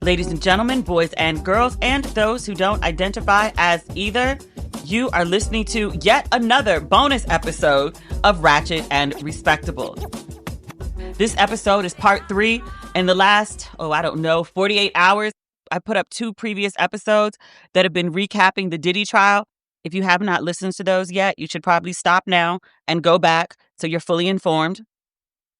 Ladies and gentlemen, boys and girls, and those who don't identify as either, you are listening to yet another bonus episode of Ratchet and Respectable. This episode is part 3. In the last, 48 hours, I put up 2 previous episodes that have been recapping the Diddy trial. If you have not listened to those yet, you should probably stop now and go back so you're fully informed.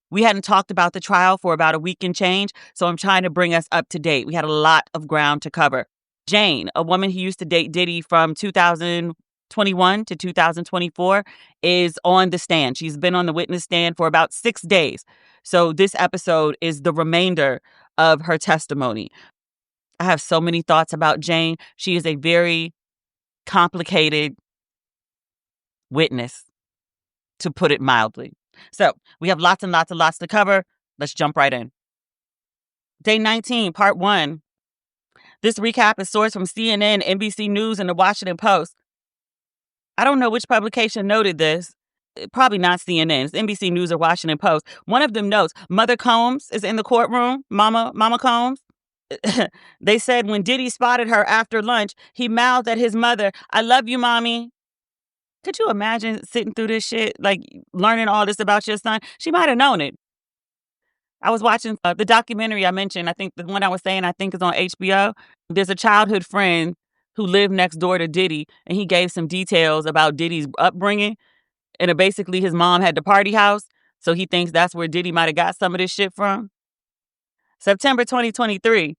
We hadn't talked about the trial for about a week and change, so I'm trying to bring us up to date. We had a lot of ground to cover. Jane, a woman who used to date Diddy from 2021 to 2024, is on the stand. She's been on the witness stand for about 6 days. So this episode is the remainder of her testimony. I have so many thoughts about Jane. She is a very complicated witness, to put it mildly. So we have lots and lots to cover. Let's jump right in. Day 19, part 1. This recap is sourced from CNN, NBC News, and the Washington Post. I don't know which publication noted this. Probably not CNN. It's NBC News or Washington Post. One of them notes, Mother Combs is in the courtroom. Mama Combs. They said when Diddy spotted her after lunch, he mouthed at his mother, "I love you, mommy." Could you imagine sitting through this shit, like learning all this about your son? She might have known it. I was watching the documentary I mentioned. I think the one I was saying, I think is on HBO. There's a childhood friend who lived next door to Diddy, and he gave some details about Diddy's upbringing. And basically his mom had the party house, so he thinks that's where Diddy might have got some of this shit from. September 2023,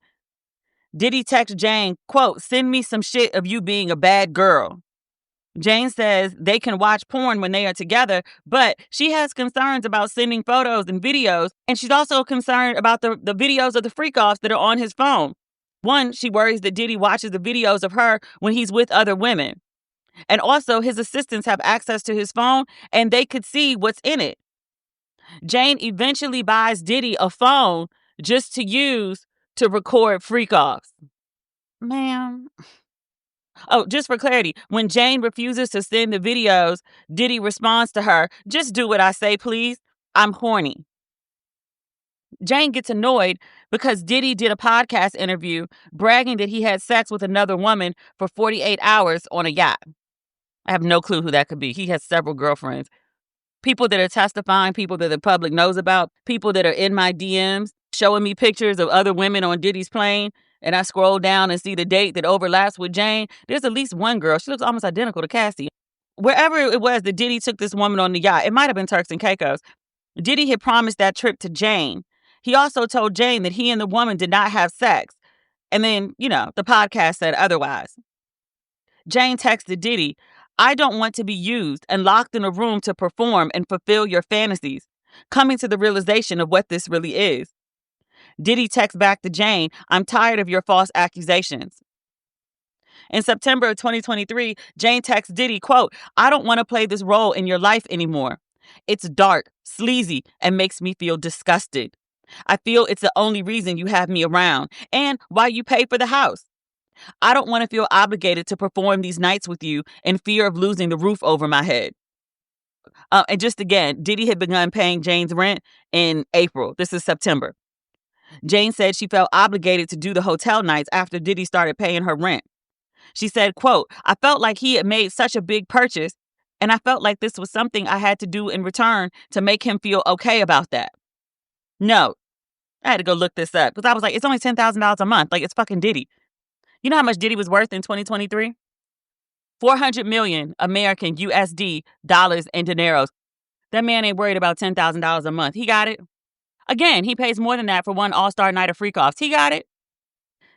Diddy texts Jane, quote, "Send me some shit of you being a bad girl." Jane says they can watch porn when they are together, but she has concerns about sending photos and videos, and she's also concerned about the videos of the freak-offs that are on his phone. One, she worries that Diddy watches the videos of her when he's with other women. And also, his assistants have access to his phone, and they could see what's in it. Jane eventually buys Diddy a phone just to use to record freak-offs. Man. Oh, just for clarity, when Jane refuses to send the videos, Diddy responds to her, "Just do what I say, please. I'm horny." Jane gets annoyed because Diddy did a podcast interview bragging that he had sex with another woman for 48 hours on a yacht. I have no clue who that could be. He has several girlfriends. People that are testifying, people that the public knows about, people that are in my DMs showing me pictures of other women on Diddy's plane. And I scroll down and see the date that overlaps with Jane. There's at least one girl. She looks almost identical to Cassie. Wherever it was that Diddy took this woman on the yacht, it might have been Turks and Caicos. Diddy had promised that trip to Jane. He also told Jane that he and the woman did not have sex. And then, the podcast said otherwise. Jane texted Diddy, "I don't want to be used and locked in a room to perform and fulfill your fantasies," coming to the realization of what this really is. Diddy texts back to Jane, "I'm tired of your false accusations." In September of 2023, Jane texts Diddy, quote, "I don't want to play this role in your life anymore. It's dark, sleazy, and makes me feel disgusted. I feel it's the only reason you have me around and why you pay for the house. I don't want to feel obligated to perform these nights with you in fear of losing the roof over my head." And just again, Diddy had begun paying Jane's rent in April. This is September. Jane said she felt obligated to do the hotel nights after Diddy started paying her rent. She said, quote, "I felt like he had made such a big purchase, and I felt like this was something I had to do in return to make him feel okay about that." No, I had to go look this up because I was like, it's only $10,000 a month. Like, it's fucking Diddy. You know how much Diddy was worth in 2023? 400 million American USD dollars and dineros. That man ain't worried about $10,000 a month. He got it. Again, he pays more than that for one all-star night of freak-offs. He got it.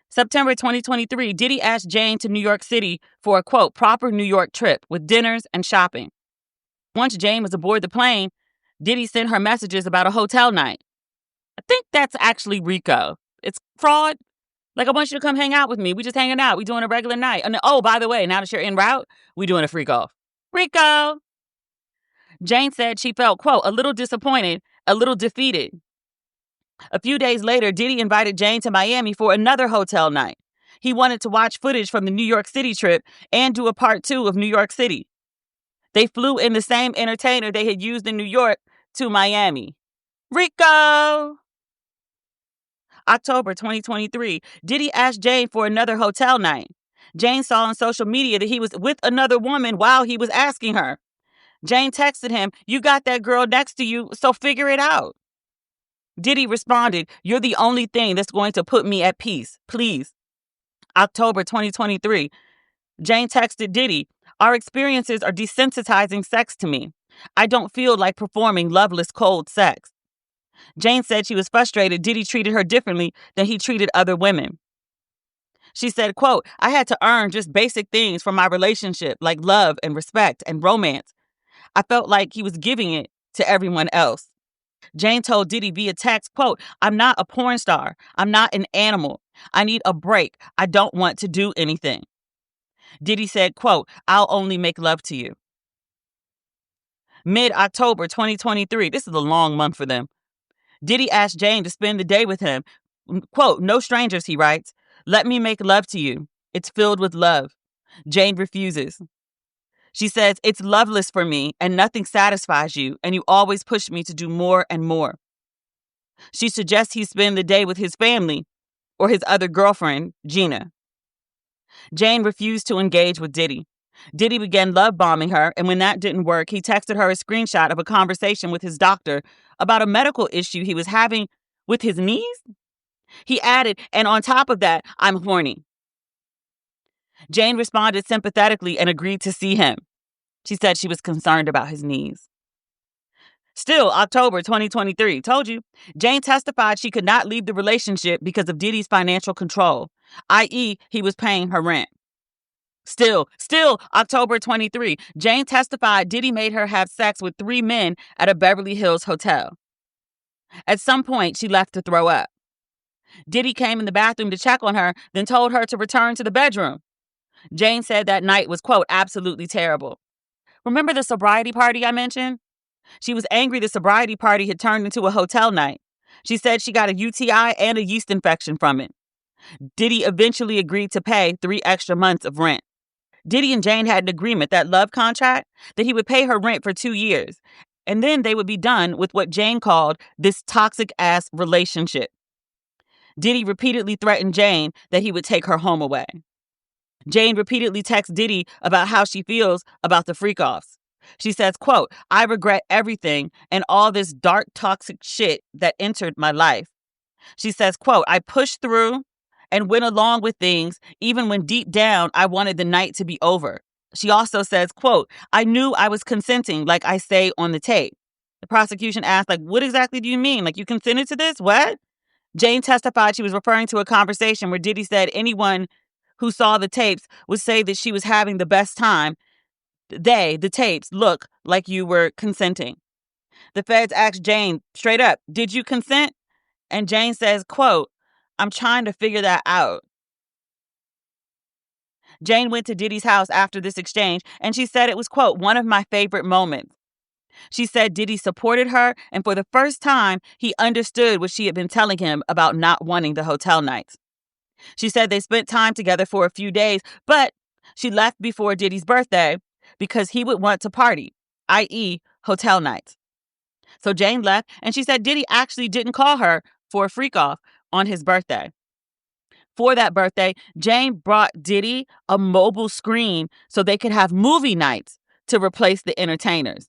September 2023, Diddy asked Jane to New York City for a, quote, "proper New York trip with dinners and shopping." Once Jane was aboard the plane, Diddy sent her messages about a hotel night. I think that's actually RICO. It's fraud. Like, I want you to come hang out with me. We just hanging out. We doing a regular night. And oh, by the way, now that you're en route, we doing a freak-off. RICO. Jane said she felt, quote, "a little disappointed, a little defeated." A few days later, Diddy invited Jane to Miami for another hotel night. He wanted to watch footage from the New York City trip and do a part 2 of New York City. They flew in the same entertainer they had used in New York to Miami. RICO! October 2023, Diddy asked Jane for another hotel night. Jane saw on social media that he was with another woman while he was asking her. Jane texted him, "You got that girl next to you, so figure it out." Diddy responded, "You're the only thing that's going to put me at peace, please." October 2023, Jane texted Diddy, "Our experiences are desensitizing sex to me. I don't feel like performing loveless, cold sex." Jane said she was frustrated Diddy treated her differently than he treated other women. She said, quote, "I had to earn just basic things from my relationship like love and respect and romance. I felt like he was giving it to everyone else." Jane told Diddy via text, quote, "I'm not a porn star. I'm not an animal. I need a break. I don't want to do anything." Diddy said, quote, "I'll only make love to you." Mid-October 2023, this is a long month for them. Diddy asked Jane to spend the day with him. Quote, "No strangers," he writes. "Let me make love to you. It's filled with love." Jane refuses. She says, "It's loveless for me and nothing satisfies you, and you always push me to do more and more." She suggests he spend the day with his family or his other girlfriend, Gina. Jane refused to engage with Diddy. Diddy began love bombing her, and when that didn't work, he texted her a screenshot of a conversation with his doctor about a medical issue he was having with his knees. He added, "And on top of that, I'm horny." Jane responded sympathetically and agreed to see him. She said she was concerned about his knees. Still, October 2023, told you, Jane testified she could not leave the relationship because of Diddy's financial control, i.e., he was paying her rent. Still, October 23, Jane testified Diddy made her have sex with 3 men at a Beverly Hills hotel. At some point, she left to throw up. Diddy came in the bathroom to check on her, then told her to return to the bedroom. Jane said that night was, quote, "absolutely terrible." Remember the sobriety party I mentioned? She was angry the sobriety party had turned into a hotel night. She said she got a UTI and a yeast infection from it. Diddy eventually agreed to pay 3 extra months of rent. Diddy and Jane had an agreement, that love contract, that he would pay her rent for 2 years, and then they would be done with what Jane called this toxic-ass relationship. Diddy repeatedly threatened Jane that he would take her home away. Jane repeatedly texts Diddy about how she feels about the freak-offs. She says, quote, "I regret everything and all this dark, toxic shit that entered my life." She says, quote, "I pushed through and went along with things even when deep down I wanted the night to be over." She also says, quote, "I knew I was consenting like I say on the tape." The prosecution asked, like, "What exactly do you mean? Like, you consented to this? What?" Jane testified she was referring to a conversation where Diddy said anyone who saw the tapes would say that she was having the best time. The tapes, look like you were consenting. The feds asked Jane straight up, "Did you consent?" And Jane says, quote, "I'm trying to figure that out." Jane went to Diddy's house after this exchange, and she said it was, quote, "one of my favorite moments." She said Diddy supported her, and for the first time, he understood what she had been telling him about not wanting the hotel nights. She said they spent time together for a few days, but she left before Diddy's birthday because he would want to party, i.e., hotel nights. So Jane left, and she said Diddy actually didn't call her for a freak off on his birthday. For that birthday, Jane brought Diddy a mobile screen so they could have movie nights to replace the entertainers.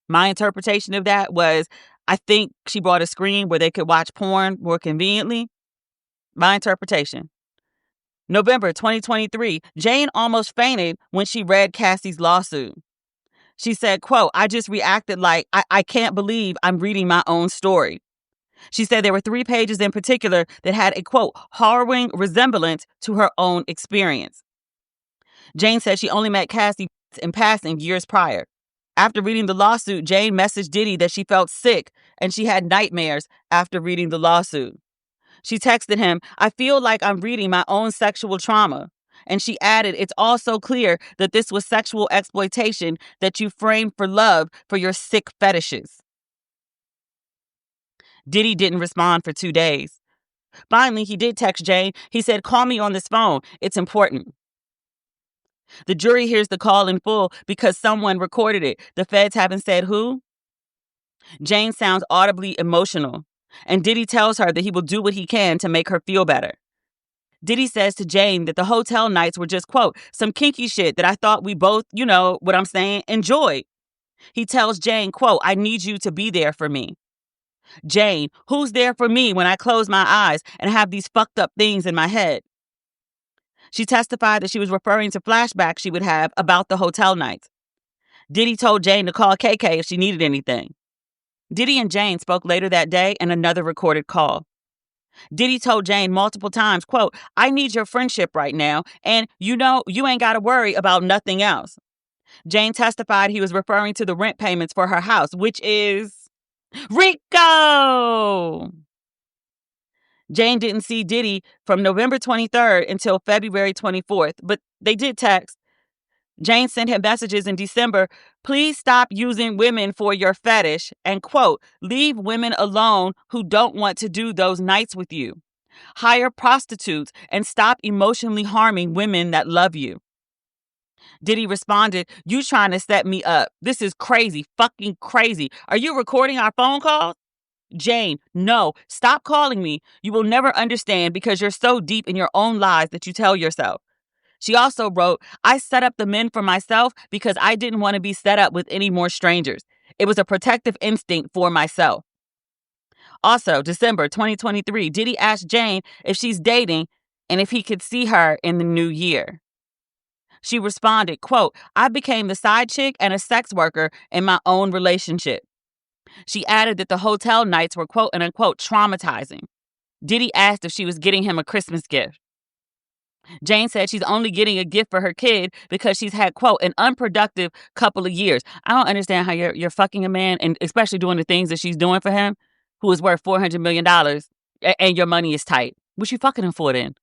My interpretation of that was, I think she brought a screen where they could watch porn more conveniently. My interpretation. November 2023, Jane almost fainted when she read Cassie's lawsuit. She said, quote, "I just reacted like, I can't believe I'm reading my own story." She said there were 3 pages in particular that had a, quote, "harrowing resemblance to her own experience." Jane said she only met Cassie in passing years prior. After reading the lawsuit, Jane messaged Diddy that she felt sick and she had nightmares after reading the lawsuit. She texted him, "I feel like I'm reading my own sexual trauma." And she added, "It's also clear that this was sexual exploitation that you framed for love for your sick fetishes." Diddy didn't respond for 2 days. Finally, he did text Jane. He said, "Call me on this phone. It's important." The jury hears the call in full because someone recorded it. The feds haven't said who. Jane sounds audibly emotional. And Diddy tells her that he will do what he can to make her feel better. Diddy says to Jane that the hotel nights were just, quote, some kinky shit that I thought we both, you know what I'm saying, enjoyed. He tells Jane, quote, I need you to be there for me. Jane, who's there for me when I close my eyes and have these fucked up things in my head? She testified that she was referring to flashbacks she would have about the hotel nights. Diddy told Jane to call KK if she needed anything. Diddy and Jane spoke later that day in another recorded call. Diddy told Jane multiple times, quote, I need your friendship right now, and you ain't got to worry about nothing else. Jane testified he was referring to the rent payments for her house, which is Rico. Jane didn't see Diddy from November 23rd until February 24th, but they did text. Jane sent him messages in December, please stop using women for your fetish, and, quote, leave women alone who don't want to do those nights with you. Hire prostitutes and stop emotionally harming women that love you. Diddy responded, you trying to set me up. This is crazy, fucking crazy. Are you recording our phone calls? Jane, no, stop calling me. You will never understand because you're so deep in your own lies that you tell yourself. She also wrote, I set up the men for myself because I didn't want to be set up with any more strangers. It was a protective instinct for myself. Also, December 2023, Diddy asked Jane if she's dating and if he could see her in the new year. She responded, quote, I became the side chick and a sex worker in my own relationship. She added that the hotel nights were, quote and unquote, traumatizing. Diddy asked if she was getting him a Christmas gift. Jane said she's only getting a gift for her kid because she's had, quote, an unproductive couple of years. I don't understand how you're fucking a man, and especially doing the things that she's doing for him, who is worth $400 million, and your money is tight. What you fucking him for then?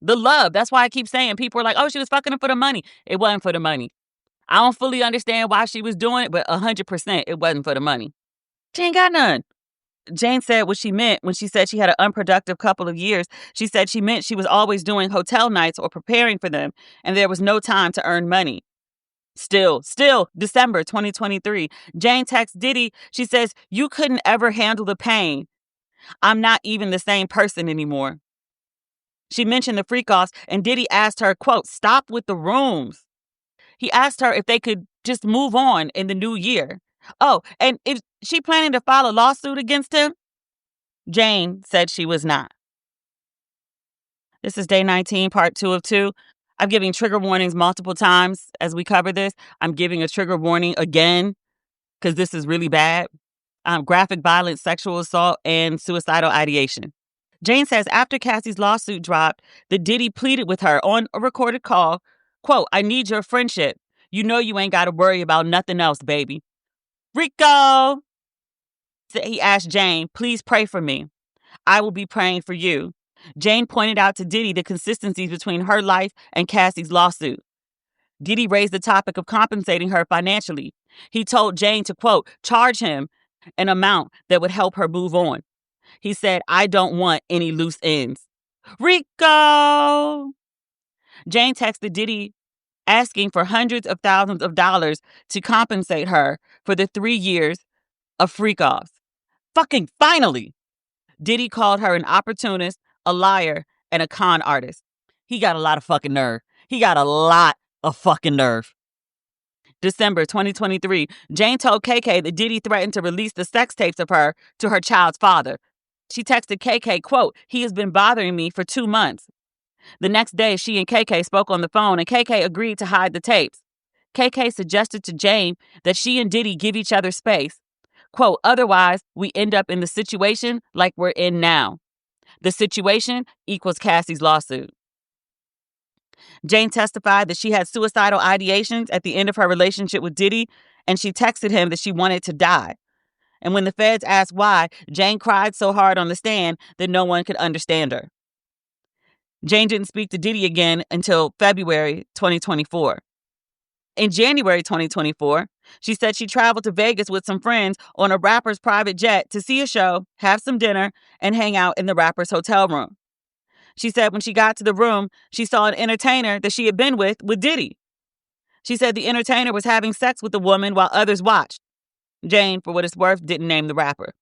The love. That's why I keep saying people are like, oh, she was fucking him for the money. It wasn't for the money. I don't fully understand why she was doing it, but 100% it wasn't for the money. She ain't got none. Jane said what she meant when she said she had an unproductive couple of years. She said she meant she was always doing hotel nights or preparing for them, and there was no time to earn money. Still, December 2023, Jane texts Diddy. She says, you couldn't ever handle the pain. I'm not even the same person anymore. She mentioned the freak-offs, and Diddy asked her, quote, stop with the rooms. He asked her if they could just move on in the new year. Oh, and if she planning to file a lawsuit against him? Jane said she was not. This is day 19, part 2 of 2. I'm giving trigger warnings multiple times as we cover this. I'm giving a trigger warning again because this is really bad. Graphic violence, sexual assault, and suicidal ideation. Jane says after Cassie's lawsuit dropped, that Diddy pleaded with her on a recorded call, quote, I need your friendship. You know you ain't got to worry about nothing else, baby. Rico! He asked Jane, please pray for me. I will be praying for you. Jane pointed out to Diddy the consistencies between her life and Cassie's lawsuit. Diddy raised the topic of compensating her financially. He told Jane to, quote, charge him an amount that would help her move on. He said, I don't want any loose ends. Rico! Jane texted Diddy asking for hundreds of thousands of dollars to compensate her for the 3 years of freak-offs. Fucking finally! Diddy called her an opportunist, a liar, and a con artist. He got a lot of fucking nerve. He got a lot of fucking nerve. December 2023, Jane told KK that Diddy threatened to release the sex tapes of her to her child's father. She texted KK, quote, he has been bothering me for 2 months. The next day, she and KK spoke on the phone, and KK agreed to hide the tapes. KK suggested to Jane that she and Diddy give each other space. Quote, otherwise, we end up in the situation like we're in now. The situation equals Cassie's lawsuit. Jane testified that she had suicidal ideations at the end of her relationship with Diddy, and she texted him that she wanted to die. And when the feds asked why, Jane cried so hard on the stand that no one could understand her. Jane didn't speak to Diddy again until February 2024. In January 2024, she said she traveled to Vegas with some friends on a rapper's private jet to see a show, have some dinner, and hang out in the rapper's hotel room. She said when she got to the room, she saw an entertainer that she had been with Diddy. She said the entertainer was having sex with the woman while others watched. Jane, for what it's worth, didn't name the rapper.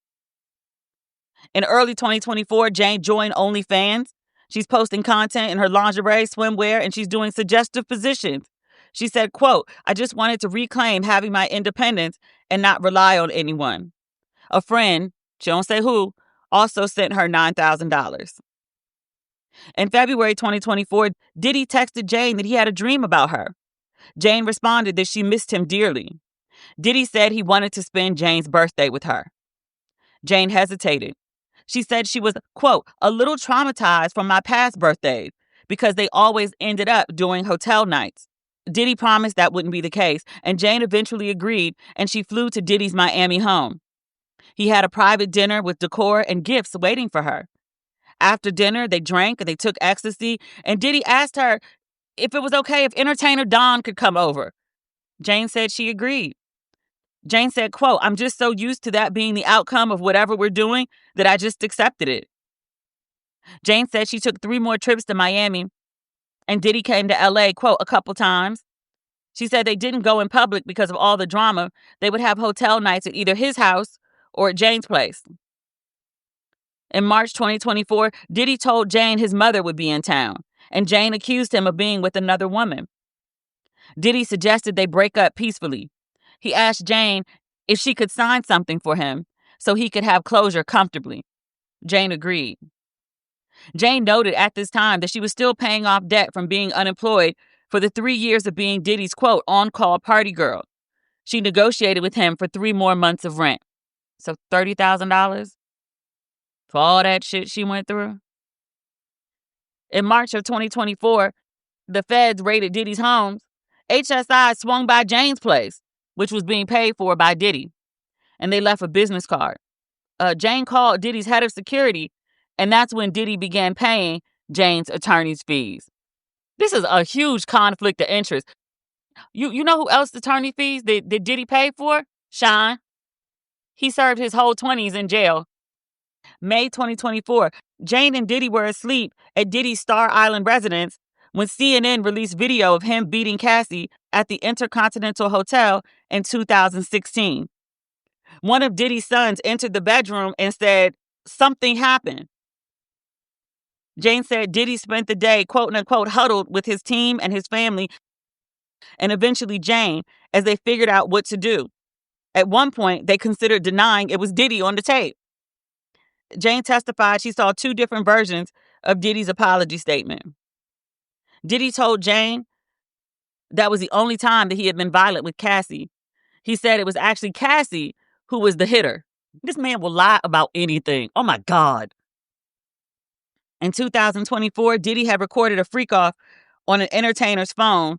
In early 2024, Jane joined OnlyFans. She's posting content in her lingerie, swimwear, and she's doing suggestive positions. She said, quote, "I just wanted to reclaim having my independence and not rely on anyone." A friend, she don't say who, also sent her $9,000. In February 2024, Diddy texted Jane that he had a dream about her. Jane responded that she missed him dearly. Diddy said he wanted to spend Jane's birthday with her. Jane hesitated. She said she was, quote, "a little traumatized from my past birthdays because they always ended up doing hotel nights." Diddy promised that wouldn't be the case, and Jane eventually agreed, and she flew to Diddy's Miami home. He had a private dinner with decor and gifts waiting for her. After dinner, they drank and they took ecstasy, and Diddy asked her if it was okay if entertainer Don could come over. Jane said she agreed. Jane said, quote, "I'm just so used to that being the outcome of whatever we're doing that I just accepted it." Jane said she took 3 more trips to Miami, and Diddy came to LA, quote, "a couple times." She said they didn't go in public because of all the drama. They would have hotel nights at either his house or at Jane's place. In March 2024, Diddy told Jane his mother would be in town, and Jane accused him of being with another woman. Diddy suggested they break up peacefully. He asked Jane if she could sign something for him so he could have closure comfortably. Jane agreed. Jane noted at this time that she was still paying off debt from being unemployed for the 3 years of being Diddy's, quote, "on-call party girl." She negotiated with him for 3 more months of rent. So $30,000 for all that shit she went through. In March of 2024, the feds raided Diddy's homes. HSI swung by Jane's place, which was being paid for by Diddy, and they left a business card. Jane called Diddy's head of security, and that's when Diddy began paying Jane's attorney's fees. This is a huge conflict of interest. You know who else attorney fees that Diddy paid for? Sean. He served his whole 20s in jail. May 2024, Jane and Diddy were asleep at Diddy's Star Island residence when CNN released video of him beating Cassie at the Intercontinental Hotel in 2016. One of Diddy's sons entered the bedroom and said, "Something happened." Jane said Diddy spent the day, quote unquote, huddled with his team and his family, and eventually Jane, as they figured out what to do. At one point, they considered denying it was Diddy on the tape. Jane testified she saw 2 different versions of Diddy's apology statement. Diddy told Jane that was the only time that he had been violent with Cassie. He said it was actually Cassie who was the hitter. This man will lie about anything. Oh my God. In 2024, Diddy had recorded a freak-off on an entertainer's phone,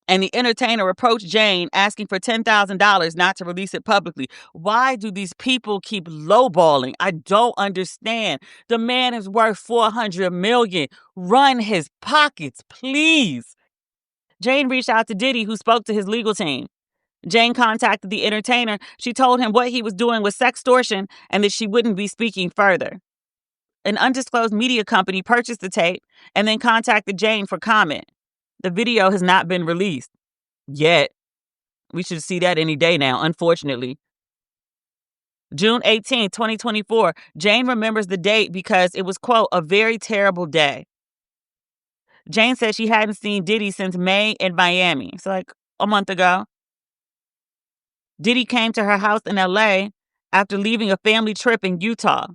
and the entertainer approached Jane asking for $10,000 not to release it publicly. Why do these people keep lowballing? I don't understand. The man is worth $400 million. Run his pockets, please. Jane reached out to Diddy, who spoke to his legal team. Jane contacted the entertainer. She told him what he was doing was sextortion and that she wouldn't be speaking further. An undisclosed media company purchased the tape and then contacted Jane for comment. The video has not been released yet. We should see that any day now, unfortunately. June 18, 2024, Jane remembers the date because it was, quote, "a very terrible day." Jane said she hadn't seen Diddy since May in Miami. It's like a month ago. Diddy came to her house in LA after leaving a family trip in Utah.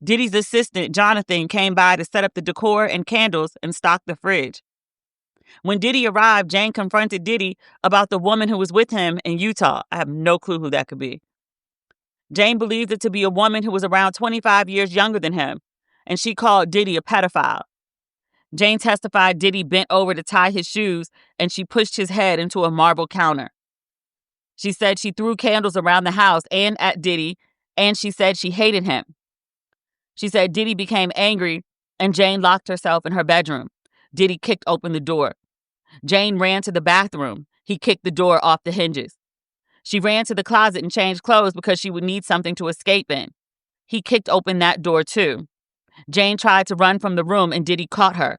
Diddy's assistant, Jonathan, came by to set up the decor and candles and stock the fridge. When Diddy arrived, Jane confronted Diddy about the woman who was with him in Utah. I have no clue who that could be. Jane believed it to be a woman who was around 25 years younger than him, and she called Diddy a pedophile. Jane testified Diddy bent over to tie his shoes, and she pushed his head into a marble counter. She said she threw candles around the house and at Diddy, and she said she hated him. She said Diddy became angry, and Jane locked herself in her bedroom. Diddy kicked open the door. Jane ran to the bathroom. He kicked the door off the hinges. She ran to the closet and changed clothes because she would need something to escape in. He kicked open that door too. Jane tried to run from the room, and Diddy caught her.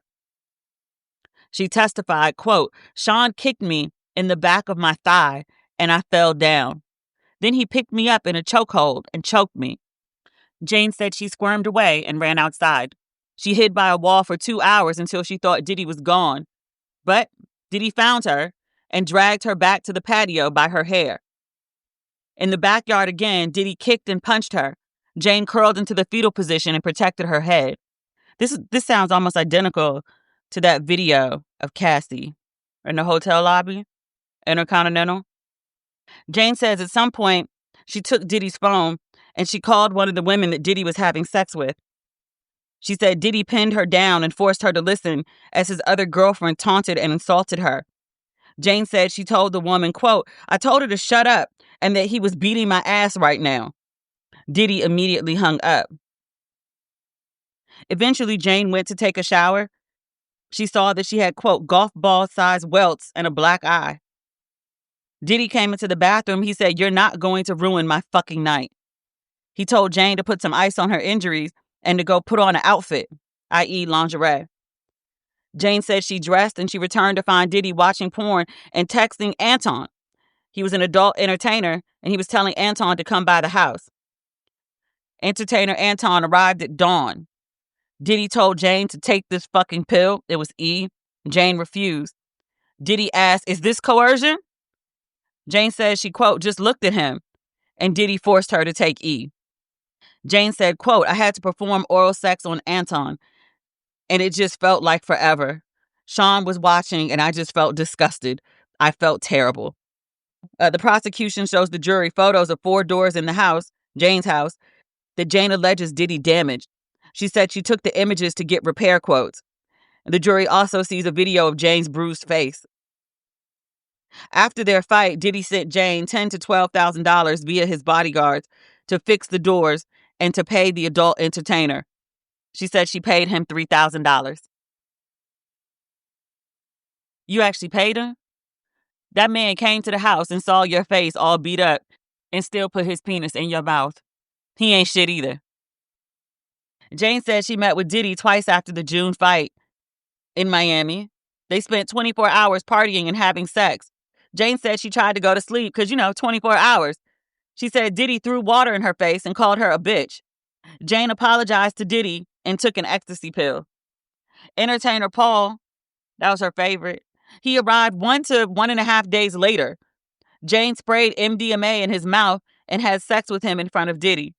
She testified, quote, "Sean kicked me in the back of my thigh, and I fell down. Then he picked me up in a chokehold and choked me. Jane said she squirmed away and ran outside. She hid by a wall for 2 hours until she thought Diddy was gone. But Diddy found her and dragged her back to the patio by her hair. In the backyard again, Diddy kicked and punched her. Jane curled into the fetal position and protected her head. This sounds almost identical to that video of Cassie in the hotel lobby, Intercontinental. Jane says at some point she took Diddy's phone and she called one of the women that Diddy was having sex with. She said Diddy pinned her down and forced her to listen as his other girlfriend taunted and insulted her. Jane said she told the woman, quote, "I told her to shut up and that he was beating my ass right now." Diddy immediately hung up. Eventually, Jane went to take a shower. She saw that she had, quote, golf ball-sized welts and a black eye. Diddy came into the bathroom. He said, "You're not going to ruin my fucking night." He told Jane to put some ice on her injuries and to go put on an outfit, i.e. lingerie. Jane said she dressed and she returned to find Diddy watching porn and texting Anton. He was an adult entertainer and he was telling Anton to come by the house. Entertainer Anton arrived at dawn. Diddy told Jane to take this fucking pill. It was E. Jane refused. Diddy asked, "Is this coercion?" Jane says she, quote, "just looked at him," and Diddy forced her to take E. Jane said, quote, "I had to perform oral sex on Anton, and it just felt like forever. Sean was watching, and I just felt disgusted. I felt terrible." The prosecution shows the jury photos of 4 doors in the house, Jane's house, that Jane alleges Diddy damaged. She said she took the images to get repair quotes. The jury also sees a video of Jane's bruised face. After their fight, Diddy sent Jane $10,000 to $12,000 via his bodyguards to fix the doors and to pay the adult entertainer. She said she paid him $3,000. You actually paid him? That man came to the house and saw your face all beat up and still put his penis in your mouth. He ain't shit either. Jane said she met with Diddy twice after the June fight in Miami. They spent 24 hours partying and having sex. Jane said she tried to go to sleep because, 24 hours. She said Diddy threw water in her face and called her a bitch. Jane apologized to Diddy and took an ecstasy pill. Entertainer Paul, that was her favorite, he arrived 1 to 1.5 days later. Jane sprayed MDMA in his mouth and had sex with him in front of Diddy.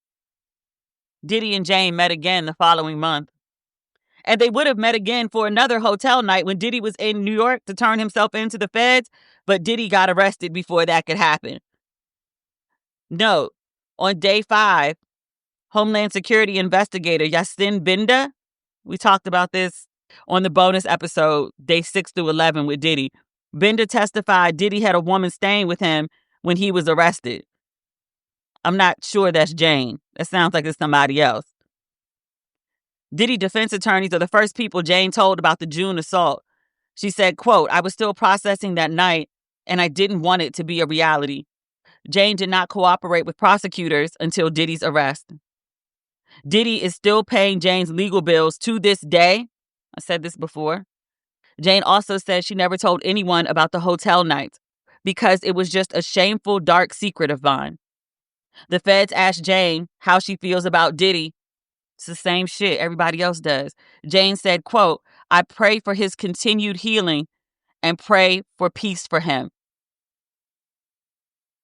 Diddy and Jane met again the following month. And they would have met again for another hotel night when Diddy was in New York to turn himself into the feds, but Diddy got arrested before that could happen. Note, on day 5, Homeland Security investigator Yasin Binda, we talked about this on the bonus episode, day 6 through 11 with Diddy. Binda testified Diddy had a woman staying with him when he was arrested. I'm not sure that's Jane. That sounds like it's somebody else. Diddy defense attorneys are the first people Jane told about the June assault. She said, quote, "I was still processing that night, and I didn't want it to be a reality." Jane did not cooperate with prosecutors until Diddy's arrest. Diddy is still paying Jane's legal bills to this day. I said this before. Jane also said she never told anyone about the hotel nights because it was just a shameful, dark secret of mine. The feds asked Jane how she feels about Diddy. It's the same shit everybody else does. Jane said, quote, "I pray for his continued healing and pray for peace for him."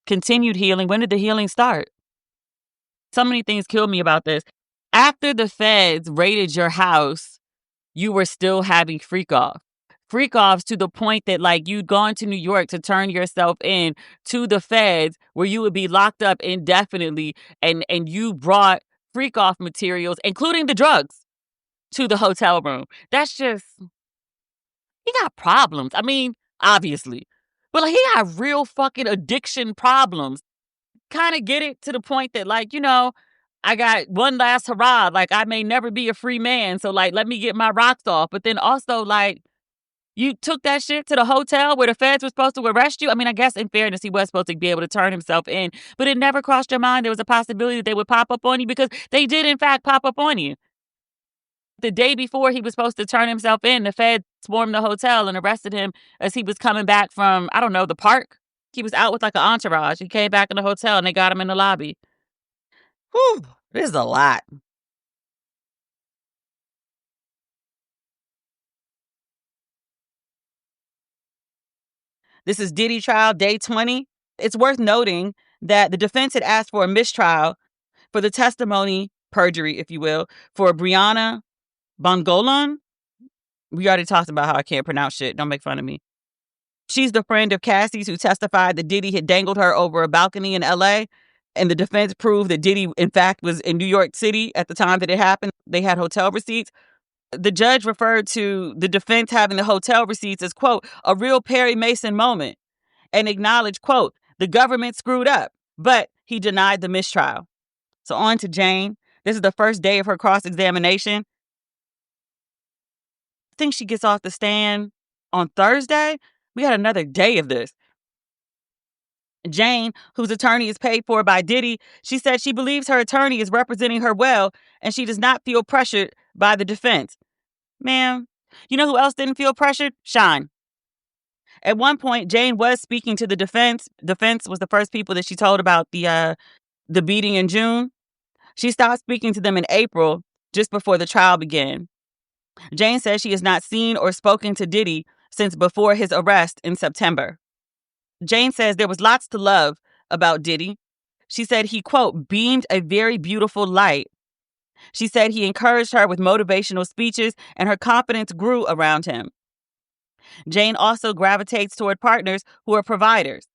Continued healing? When did the healing start? So many things kill me about this. After the feds raided your house, you were still having freak-offs. Freak-offs to the point that, you'd gone to New York to turn yourself in to the feds where you would be locked up indefinitely, and you brought freak-off materials, including the drugs, to the hotel room. That's just... he got problems. I mean, obviously. But, he got real fucking addiction problems. Kind of get it to the point that, I got one last hurrah. I may never be a free man. So, let me get my rocks off. But then also, you took that shit to the hotel where the feds were supposed to arrest you. I mean, I guess in fairness, he was supposed to be able to turn himself in. But it never crossed your mind there was a possibility that they would pop up on you, because they did, in fact, pop up on you. The day before he was supposed to turn himself in, the feds swarmed the hotel and arrested him as he was coming back from, I don't know, the park. He was out with an entourage. He came back in the hotel and they got him in the lobby. Whew. This is a lot. This is Diddy trial, day 20. It's worth noting that the defense had asked for a mistrial for the testimony, perjury, if you will, for Brianna Bongolan. We already talked about how I can't pronounce shit. Don't make fun of me. She's the friend of Cassie's who testified that Diddy had dangled her over a balcony in LA. And the defense proved that Diddy, in fact, was in New York City at the time that it happened. They had hotel receipts. The judge referred to the defense having the hotel receipts as, quote, a real Perry Mason moment, and acknowledged, quote, the government screwed up, but he denied the mistrial. So on to Jane. This is the first day of her cross-examination. I think she gets off the stand on Thursday. We had another day of this. Jane, whose attorney is paid for by Diddy, she said she believes her attorney is representing her well and she does not feel pressured by the defense. Ma'am, you know who else didn't feel pressured? Sean. At one point, Jane was speaking to the defense. Defense was the first people that she told about the beating in June. She stopped speaking to them in April, just before the trial began. Jane says she has not seen or spoken to Diddy since before his arrest in September. Jane says there was lots to love about Diddy. She said he, quote, beamed a very beautiful light. She said he encouraged her with motivational speeches and her confidence grew around him. Jane also gravitates toward partners who are providers.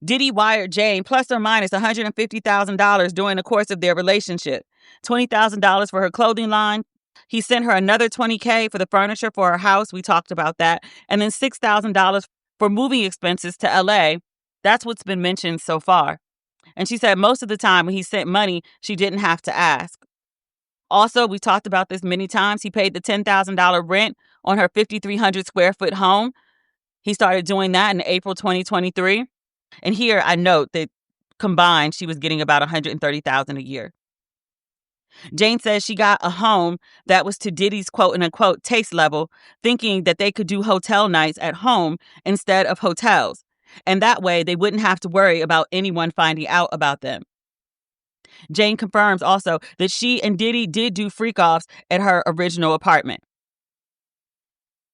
Diddy wired Jane plus or minus $150,000 during the course of their relationship. $20,000 for her clothing line. He sent her another $20,000 for the furniture for her house. We talked about that. And then $6,000 for moving expenses to LA. That's what's been mentioned so far. And she said most of the time when he sent money, she didn't have to ask. Also, we talked about this many times. He paid the $10,000 rent on her 5,300 square foot home. He started doing that in April 2023. And here I note that combined, she was getting about $130,000 a year. Jane says she got a home that was to Diddy's quote and unquote taste level, thinking that they could do hotel nights at home instead of hotels. And that way they wouldn't have to worry about anyone finding out about them. Jane confirms also that she and Diddy did do freak-offs at her original apartment.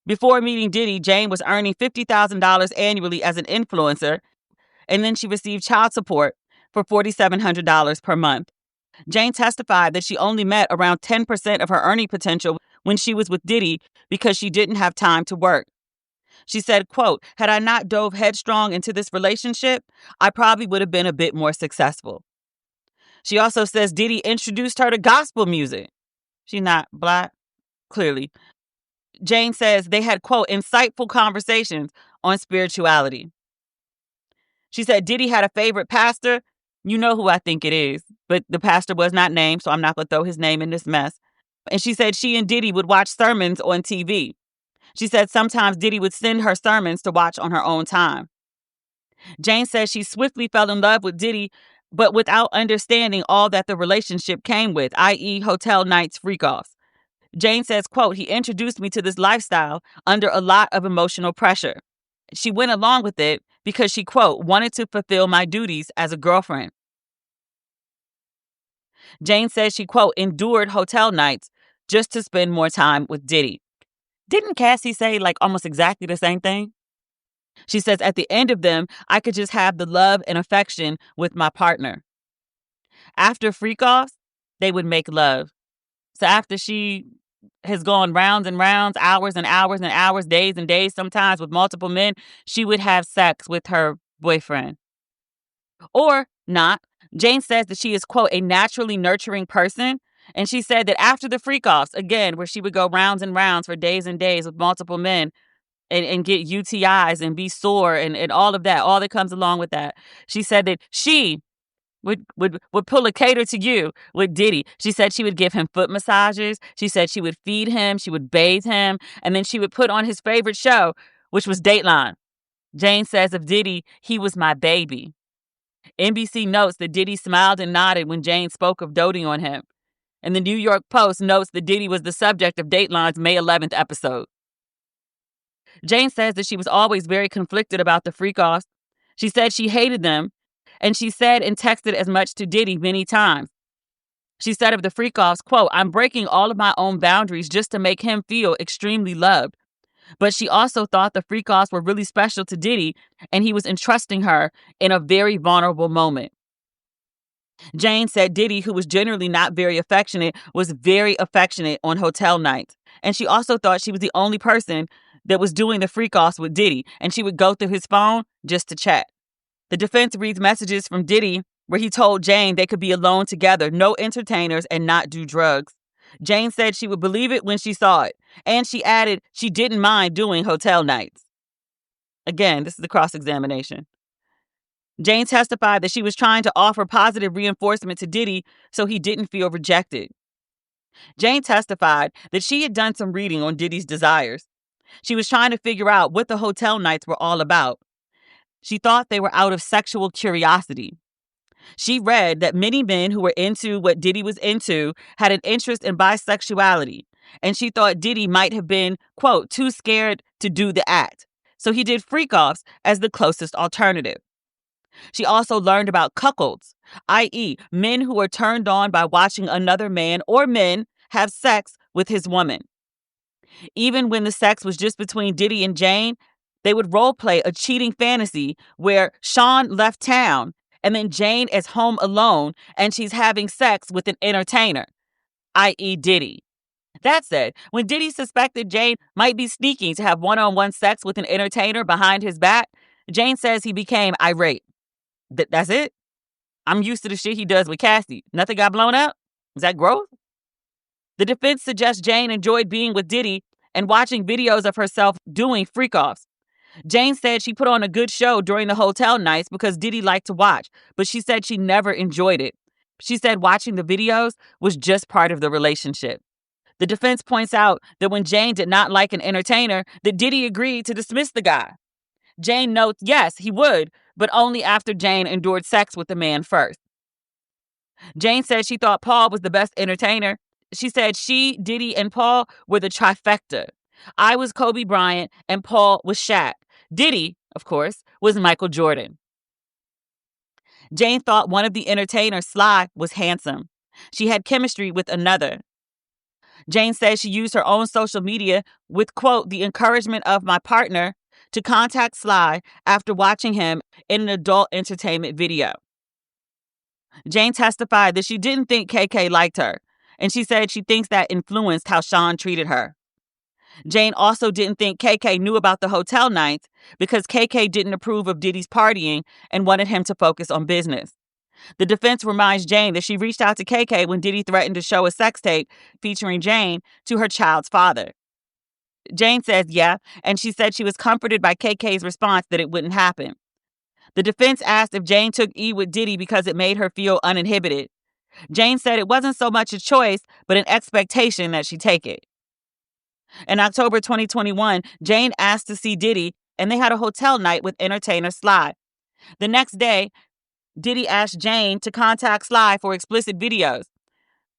Before meeting Diddy, Jane was earning $50,000 annually as an influencer, and then she received child support for $4,700 per month. Jane testified that she only met around 10% of her earning potential when she was with Diddy because she didn't have time to work. She said, quote, had I not dove headstrong into this relationship, I probably would have been a bit more successful. She also says Diddy introduced her to gospel music. She's not Black, clearly. Jane says they had, quote, insightful conversations on spirituality. She said Diddy had a favorite pastor. You know who I think it is, but the pastor was not named, so I'm not going to throw his name in this mess. And she said she and Diddy would watch sermons on TV. She said sometimes Diddy would send her sermons to watch on her own time. Jane says she swiftly fell in love with Diddy, but without understanding all that the relationship came with, i.e. hotel nights, freak-offs. Jane says, quote, he introduced me to this lifestyle under a lot of emotional pressure. She went along with it because she, quote, wanted to fulfill my duties as a girlfriend. Jane says she, quote, endured hotel nights just to spend more time with Diddy. Didn't Cassie say like almost exactly the same thing? She says at the end of them, I could just have the love and affection with my partner. After freak-offs, they would make love. So after she has gone rounds and rounds, hours and hours and hours, days and days, sometimes with multiple men, she would have sex with her boyfriend. Or not. Jane says that she is, quote, a naturally nurturing person. And she said that after the freak-offs, again, where she would go rounds and rounds for days and days with multiple men and get UTIs and be sore and all of that, all that comes along with that. She said that she would pull a cater to you with Diddy. She said she would give him foot massages. She said she would feed him. She would bathe him. And then she would put on his favorite show, which was Dateline. Jane says of Diddy, he was my baby. NBC notes that Diddy smiled and nodded when Jane spoke of doting on him. And the New York Post notes that Diddy was the subject of Dateline's May 11th episode. Jane says that she was always very conflicted about the freak-offs. She said she hated them, and she said and texted as much to Diddy many times. She said of the freak-offs, quote, "I'm breaking all of my own boundaries just to make him feel extremely loved." But she also thought the freak-offs were really special to Diddy, and he was entrusting her in a very vulnerable moment. Jane said Diddy, who was generally not very affectionate, was very affectionate on hotel nights. And she also thought she was the only person that was doing the freak-offs with Diddy, and she would go through his phone just to chat. The defense reads messages from Diddy where he told Jane they could be alone together, no entertainers, and not do drugs. Jane said she would believe it when she saw it, and she added she didn't mind doing hotel nights. Again, this is the cross-examination. Jane testified that she was trying to offer positive reinforcement to Diddy so he didn't feel rejected. Jane testified that she had done some reading on Diddy's desires. She was trying to figure out what the hotel nights were all about. She thought they were out of sexual curiosity. She read that many men who were into what Diddy was into had an interest in bisexuality, and she thought Diddy might have been, quote, too scared to do the act. So he did freak-offs as the closest alternative. She also learned about cuckolds, i.e., men who are turned on by watching another man or men have sex with his woman. Even when the sex was just between Diddy and Jane, they would role play a cheating fantasy where Sean left town and then Jane is home alone and she's having sex with an entertainer, i.e. Diddy. That said, when Diddy suspected Jane might be sneaking to have one-on-one sex with an entertainer behind his back, Jane says he became irate. That's it? I'm used to the shit he does with Cassie. Nothing got blown up? Is that growth? The defense suggests Jane enjoyed being with Diddy and watching videos of herself doing freak-offs. Jane said she put on a good show during the hotel nights because Diddy liked to watch, but she said she never enjoyed it. She said watching the videos was just part of the relationship. The defense points out that when Jane did not like an entertainer, that Diddy agreed to dismiss the guy. Jane notes, yes, he would, but only after Jane endured sex with the man first. Jane said she thought Paul was the best entertainer. She said she, Diddy, and Paul were the trifecta. I was Kobe Bryant and Paul was Shaq. Diddy, of course, was Michael Jordan. Jane thought one of the entertainers, Sly, was handsome. She had chemistry with another. Jane says she used her own social media with, quote, the encouragement of my partner to contact Sly after watching him in an adult entertainment video. Jane testified that she didn't think KK liked her, and she said she thinks that influenced how Sean treated her. Jane also didn't think KK knew about the hotel nights because KK didn't approve of Diddy's partying and wanted him to focus on business. The defense reminds Jane that she reached out to KK when Diddy threatened to show a sex tape featuring Jane to her child's father. Jane says, yeah, and she said she was comforted by KK's response that it wouldn't happen. The defense asked if Jane took E with Diddy because it made her feel uninhibited. Jane said it wasn't so much a choice, but an expectation that she take it. In October 2021, Jane asked to see Diddy, and they had a hotel night with entertainer Sly. The next day, Diddy asked Jane to contact Sly for explicit videos.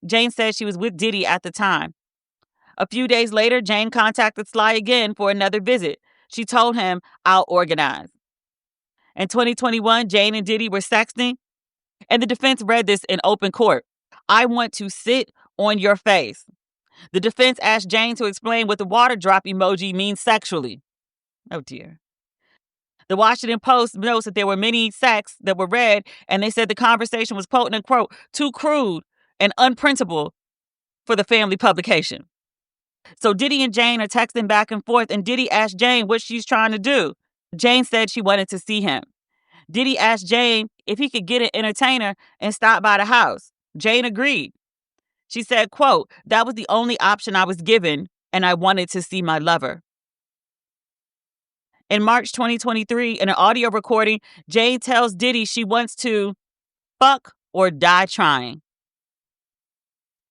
Jane said she was with Diddy at the time. A few days later, Jane contacted Sly again for another visit. She told him, I'll organize. In 2021, Jane and Diddy were sexting, and the defense read this in open court. I want to sit on your face. The defense asked Jane to explain what the water drop emoji means sexually. Oh, dear. The Washington Post notes that there were many sex that were read, and they said the conversation was, quote unquote, too crude and unprintable for the family publication. So Diddy and Jane are texting back and forth, and Diddy asked Jane what she's trying to do. Jane said she wanted to see him. Diddy asked Jane if he could get an entertainer and stop by the house. Jane agreed. She said, quote, that was the only option I was given, and I wanted to see my lover. In March 2023, in an audio recording, Jane tells Diddy she wants to fuck or die trying.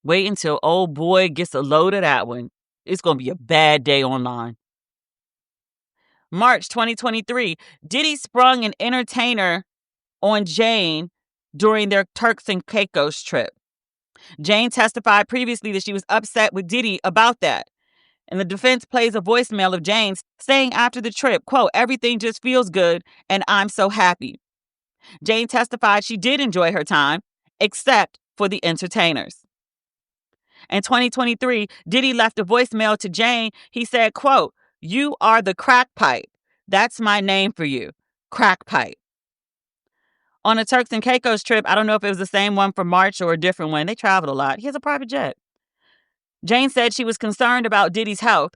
Wait until old boy gets a load of that one. It's going to be a bad day online. March 2023, Diddy sprung an entertainer on Jane during their Turks and Caicos trip. Jane testified previously that she was upset with Diddy about that. And the defense plays a voicemail of Jane's saying after the trip, quote, everything just feels good and I'm so happy. Jane testified she did enjoy her time, except for the entertainers. In 2023, Diddy left a voicemail to Jane. He said, quote, "You are the crack pipe. That's my name for you. Crack pipe." On a Turks and Caicos trip, I don't know if it was the same one from March or a different one. They traveled a lot. He has a private jet. Jane said she was concerned about Diddy's health.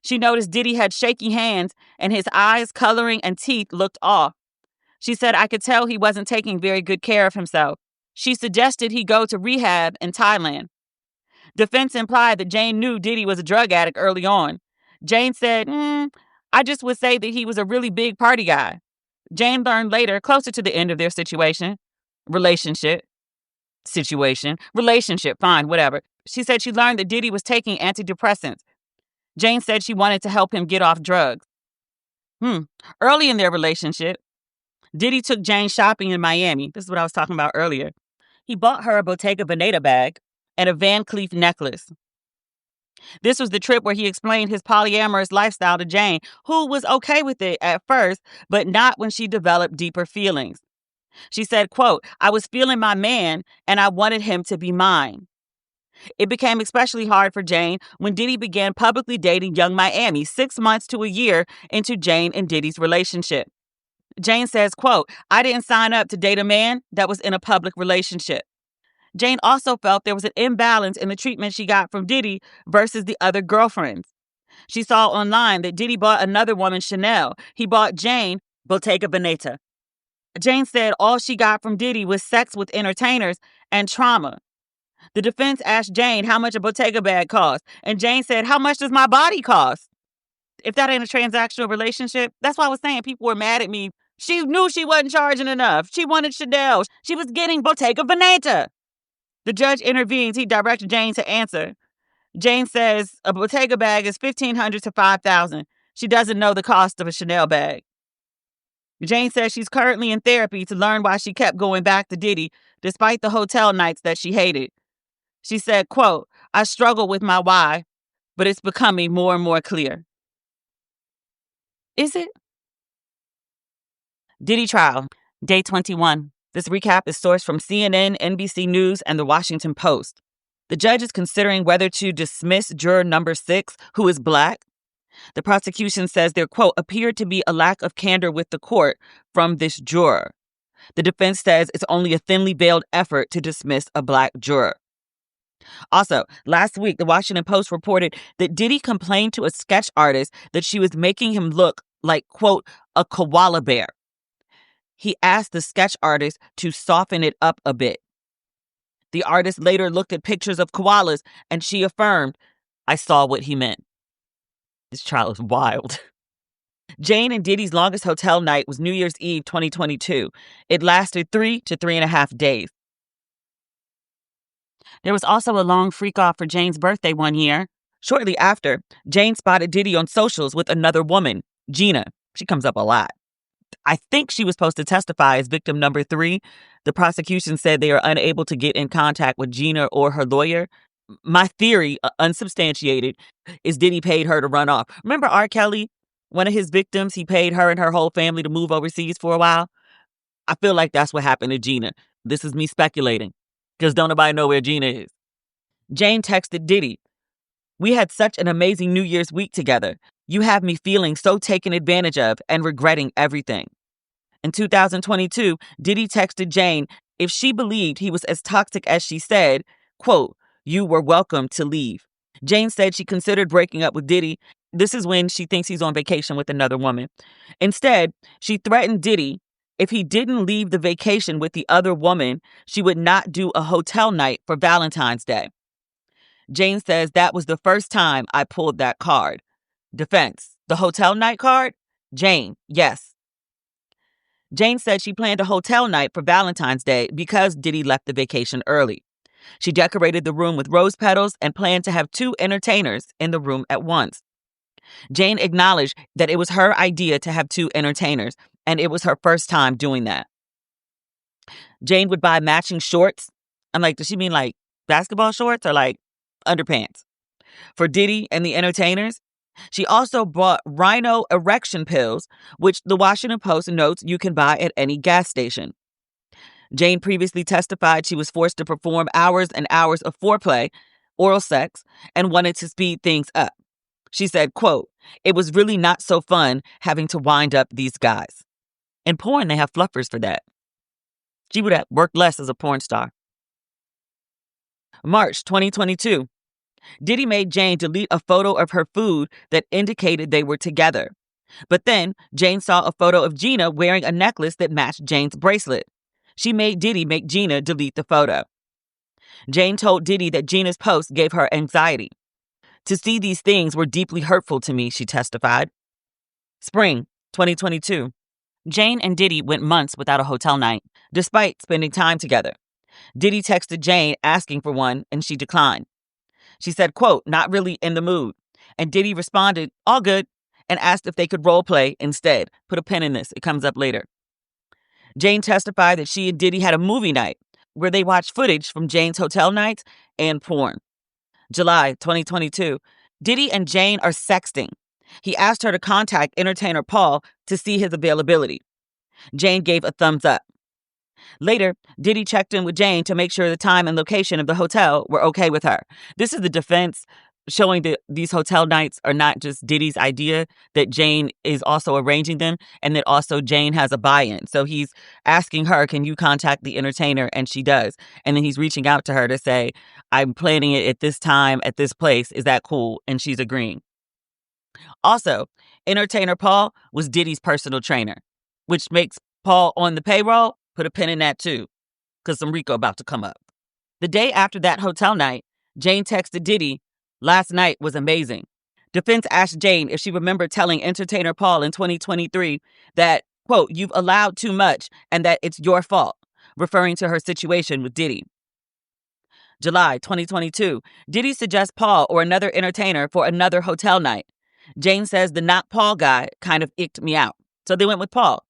She noticed Diddy had shaky hands and his eyes, coloring, and teeth looked off. She said, "I could tell he wasn't taking very good care of himself." She suggested he go to rehab in Thailand. Defense implied that Jane knew Diddy was a drug addict early on. Jane said, "I just would say that he was a really big party guy." Jane learned later, closer to the end of their relationship, fine, whatever. She said she learned that Diddy was taking antidepressants. Jane said she wanted to help him get off drugs. Early in their relationship, Diddy took Jane shopping in Miami. This is what I was talking about earlier. He bought her a Bottega Veneta bag and a Van Cleef necklace. This was the trip where he explained his polyamorous lifestyle to Jane, who was okay with it at first, but not when she developed deeper feelings. She said, quote, "I was feeling my man and I wanted him to be mine." It became especially hard for Jane when Diddy began publicly dating Young Miami 6 months to a year into Jane and Diddy's relationship. Jane says, quote, "I didn't sign up to date a man that was in a public relationship." Jane also felt there was an imbalance in the treatment she got from Diddy versus the other girlfriends. She saw online that Diddy bought another woman Chanel. He bought Jane Bottega Veneta. Jane said all she got from Diddy was sex with entertainers and trauma. The defense asked Jane how much a Bottega bag cost, and Jane said, "How much does my body cost?" If that ain't a transactional relationship, that's why I was saying people were mad at me. She knew she wasn't charging enough. She wanted Chanel. She was getting Bottega Veneta. The judge intervenes. He directs Jane to answer. Jane says a Bottega bag is $1,500 to $5,000. She doesn't know the cost of a Chanel bag. Jane says she's currently in therapy to learn why she kept going back to Diddy despite the hotel nights that she hated. She said, quote, "I struggle with my why, but it's becoming more and more clear." Is it? Diddy trial, day 21. This recap is sourced from CNN, NBC News, and The Washington Post. The judge is considering whether to dismiss juror number 6, who is Black. The prosecution says there, quote, "appeared to be a lack of candor with the court from this juror." The defense says it's only a thinly veiled effort to dismiss a Black juror. Also, last week, The Washington Post reported that Diddy complained to a sketch artist that she was making him look like, quote, "a koala bear." He asked the sketch artist to soften it up a bit. The artist later looked at pictures of koalas and she affirmed, "I saw what he meant." This trial is wild. Jane and Diddy's longest hotel night was New Year's Eve 2022. It lasted 3 to 3.5 days. There was also a long freak-off for Jane's birthday one year. Shortly after, Jane spotted Diddy on socials with another woman, Gina. She comes up a lot. I think she was supposed to testify as victim number 3. The prosecution said they are unable to get in contact with Gina or her lawyer. My theory, unsubstantiated, is Diddy paid her to run off. Remember R. Kelly? One of his victims, he paid her and her whole family to move overseas for a while. I feel like that's what happened to Gina. This is me speculating, because don't nobody know where Gina is. Jane texted Diddy, "We had such an amazing New Year's week together. You have me feeling so taken advantage of and regretting everything." In 2022, Diddy texted Jane if she believed he was as toxic as she said, quote, "You were welcome to leave." Jane said she considered breaking up with Diddy. This is when she thinks he's on vacation with another woman. Instead, she threatened Diddy if he didn't leave the vacation with the other woman, she would not do a hotel night for Valentine's Day. Jane says that was the first time I pulled that card. Defense, the hotel night card? Jane, yes. Jane said she planned a hotel night for Valentine's Day because Diddy left the vacation early. She decorated the room with rose petals and planned to have 2 entertainers in the room at once. Jane acknowledged that it was her idea to have 2 entertainers, and it was her first time doing that. Jane would buy matching shorts. I'm like, does she mean like basketball shorts or like underpants? For Diddy and the entertainers. She also bought rhino erection pills, which the Washington Post notes you can buy at any gas station. Jane previously testified she was forced to perform hours and hours of foreplay, oral sex, and wanted to speed things up. She said, quote, "It was really not so fun having to wind up these guys." In porn, they have fluffers for that. She would have worked less as a porn star. March 2022. Diddy made Jane delete a photo of her food that indicated they were together. But then Jane saw a photo of Gina wearing a necklace that matched Jane's bracelet. She made Diddy make Gina delete the photo. Jane told Diddy that Gina's post gave her anxiety. "To see these things were deeply hurtful to me," she testified. Spring 2022. Jane and Diddy went months without a hotel night, despite spending time together. Diddy texted Jane asking for one, and she declined. She said, quote, "Not really in the mood." And Diddy responded, "All good," and asked if they could role play instead. Put a pin in this. It comes up later. Jane testified that she and Diddy had a movie night where they watched footage from Jane's hotel nights and porn. July 2022. Diddy and Jane are sexting. He asked her to contact entertainer Paul to see his availability. Jane gave a thumbs up. Later, Diddy checked in with Jane to make sure the time and location of the hotel were okay with her. This is the defense showing that these hotel nights are not just Diddy's idea, that Jane is also arranging them, and that also Jane has a buy-in. So he's asking her, "Can you contact the entertainer?" And she does. And then he's reaching out to her to say, "I'm planning it at this time, at this place. Is that cool?" And she's agreeing. Also, entertainer Paul was Diddy's personal trainer, which makes Paul on the payroll. Put a pin in that too, because some Rico about to come up. The day after that hotel night, Jane texted Diddy, "Last night was amazing." Defense asked Jane if she remembered telling entertainer Paul in 2023 that, quote, "You've allowed too much and that it's your fault," referring to her situation with Diddy. July 2022, Diddy suggests Paul or another entertainer for another hotel night. Jane says the not Paul guy kind of icked me out. So they went with Paul.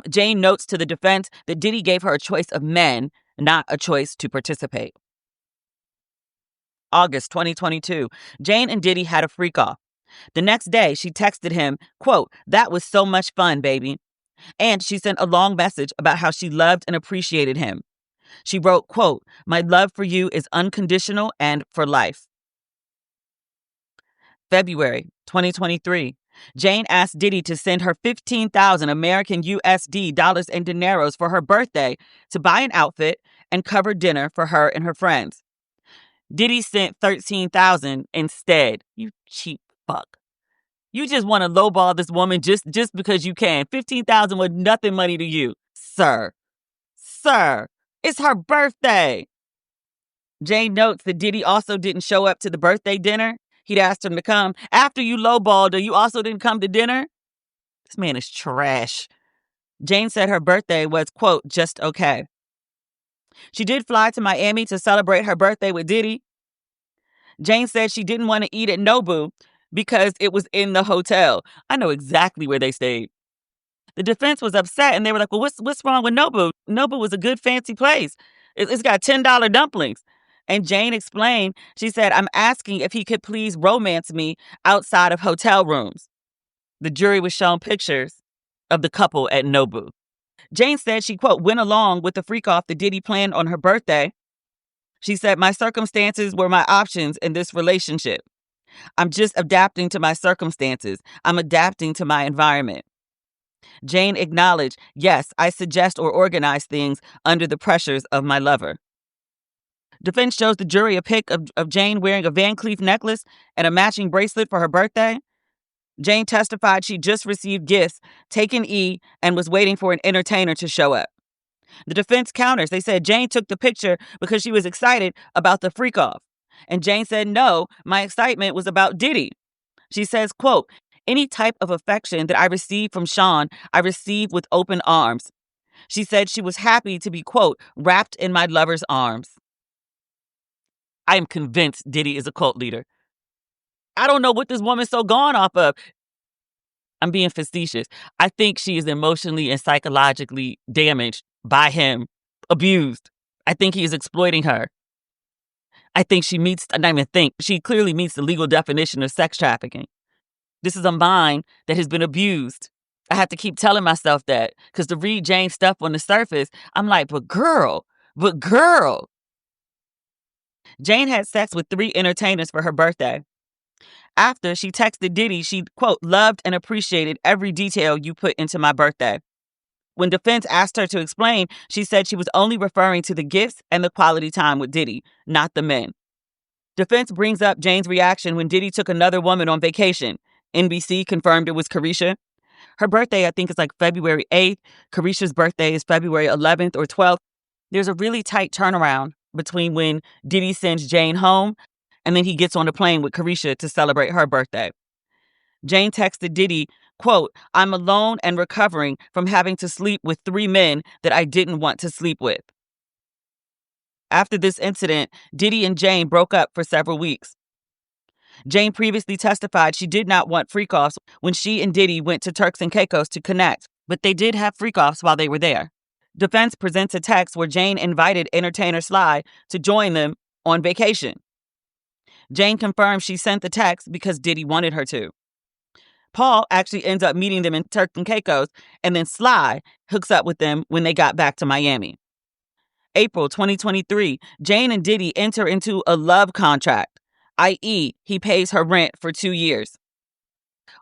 Jane notes to the defense that Diddy gave her a choice of men, not a choice to participate. August 2022, Jane and Diddy had a freak off. The next day, she texted him, quote, "That was so much fun, baby." And she sent a long message about how she loved and appreciated him. She wrote, quote, "My love for you is unconditional and for life." February 2023. Jane asked Diddy to send her 15,000 American USD dollars and dineros for her birthday to buy an outfit and cover dinner for her and her friends. Diddy sent 13,000 instead. You cheap fuck. You just want to lowball this woman just because you can. 15,000 was nothing money to you. Sir, it's her birthday. Jane notes that Diddy also didn't show up to the birthday dinner. He'd asked him to come. After you lowballed her, you also didn't come to dinner? This man is trash. Jane said her birthday was, quote, "just okay." She did fly to Miami to celebrate her birthday with Diddy. Jane said she didn't want to eat at Nobu because it was in the hotel. I know exactly where they stayed. The defense was upset, and they were like, "Well, what's wrong with Nobu? Nobu was a good, fancy place. It's got $10 dumplings." And Jane explained, she said, "I'm asking if he could please romance me outside of hotel rooms." The jury was shown pictures of the couple at Nobu. Jane said she, quote, "went along with the freak-off that Diddy planned on her birthday." She said, "My circumstances were my options in this relationship. I'm just adapting to my circumstances. I'm adapting to my environment." Jane acknowledged, "Yes, I suggest or organize things under the pressures of my lover." Defense shows the jury a pic of Jane wearing a Van Cleef necklace and a matching bracelet for her birthday. Jane testified she just received gifts, taken E, and was waiting for an entertainer to show up. The defense counters. They said Jane took the picture because she was excited about the freak-off. And Jane said, "No, my excitement was about Diddy." She says, quote, "Any type of affection that I received from Sean, I received with open arms." She said she was happy to be, quote, "wrapped in my lover's arms." I am convinced Diddy is a cult leader. I don't know what this woman's so gone off of. I'm being facetious. I think she is emotionally and psychologically damaged by him, abused. I think he is exploiting her. I think she clearly meets the legal definition of sex trafficking. This is a mind that has been abused. I have to keep telling myself that because to read Jane's stuff on the surface, I'm like, but girl. Jane had sex with 3 entertainers for her birthday. After she texted Diddy, she, quote, loved and appreciated every detail you put into my birthday. When defense asked her to explain, she said she was only referring to the gifts and the quality time with Diddy, not the men. Defense brings up Jane's reaction when Diddy took another woman on vacation. NBC confirmed it was Carisha. Her birthday, I think, is like February 8th. Carisha's birthday is February 11th or 12th. There's a really tight turnaround between when Diddy sends Jane home and then he gets on the plane with Carisha to celebrate her birthday. Jane texted Diddy, quote, I'm alone and recovering from having to sleep with 3 men that I didn't want to sleep with. After this incident, Diddy and Jane broke up for several weeks. Jane previously testified she did not want freak-offs when she and Diddy went to Turks and Caicos to connect, but they did have freak-offs while they were there. Defense presents a text where Jane invited entertainer Sly to join them on vacation. Jane confirms she sent the text because Diddy wanted her to. Paul actually ends up meeting them in Turks and Caicos, and then Sly hooks up with them when they got back to Miami. April 2023, Jane and Diddy enter into a love contract, i.e., he pays her rent for 2 years.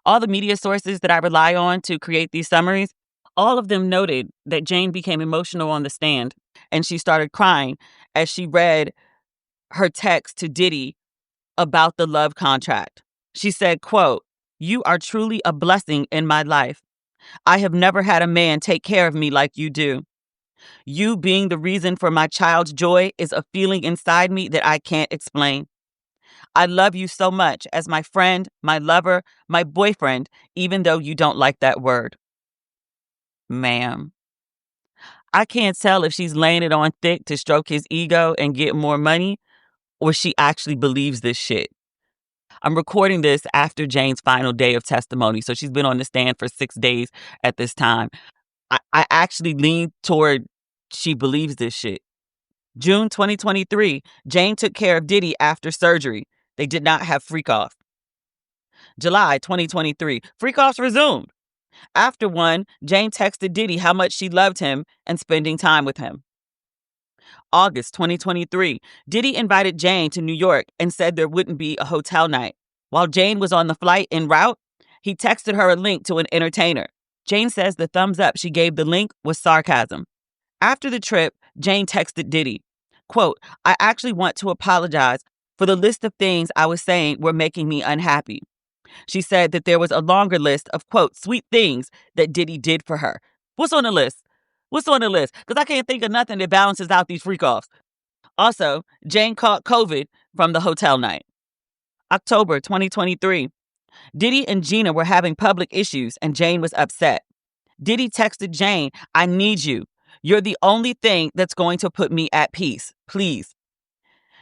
All the media sources that I rely on to create these summaries, all of them noted that Jane became emotional on the stand, and she started crying as she read her text to Diddy about the love contract. She said, quote, you are truly a blessing in my life. I have never had a man take care of me like you do. You being the reason for my child's joy is a feeling inside me that I can't explain. I love you so much as my friend, my lover, my boyfriend, even though you don't like that word. Ma'am. I can't tell if she's laying it on thick to stroke his ego and get more money, or she actually believes this shit. I'm recording this after Jane's final day of testimony, so she's been on the stand for 6 days at this time. I actually lean toward she believes this shit. June 2023, Jane took care of Diddy after surgery. They did not have freak-off. July 2023, freak-offs resumed. After one, Jane texted Diddy how much she loved him and spending time with him. August 2023, Diddy invited Jane to New York and said there wouldn't be a hotel night. While Jane was on the flight en route, he texted her a link to an entertainer. Jane says the thumbs up she gave the link was sarcasm. After the trip, Jane texted Diddy, quote, I actually want to apologize for the list of things I was saying were making me unhappy. She said that there was a longer list of, quote, sweet things that Diddy did for her. What's on the list? What's on the list? Because I can't think of nothing that balances out these freak-offs. Also, Jane caught COVID from the hotel night. October 2023. Diddy and Gina were having public issues and Jane was upset. Diddy texted Jane, I need you. You're the only thing that's going to put me at peace. Please.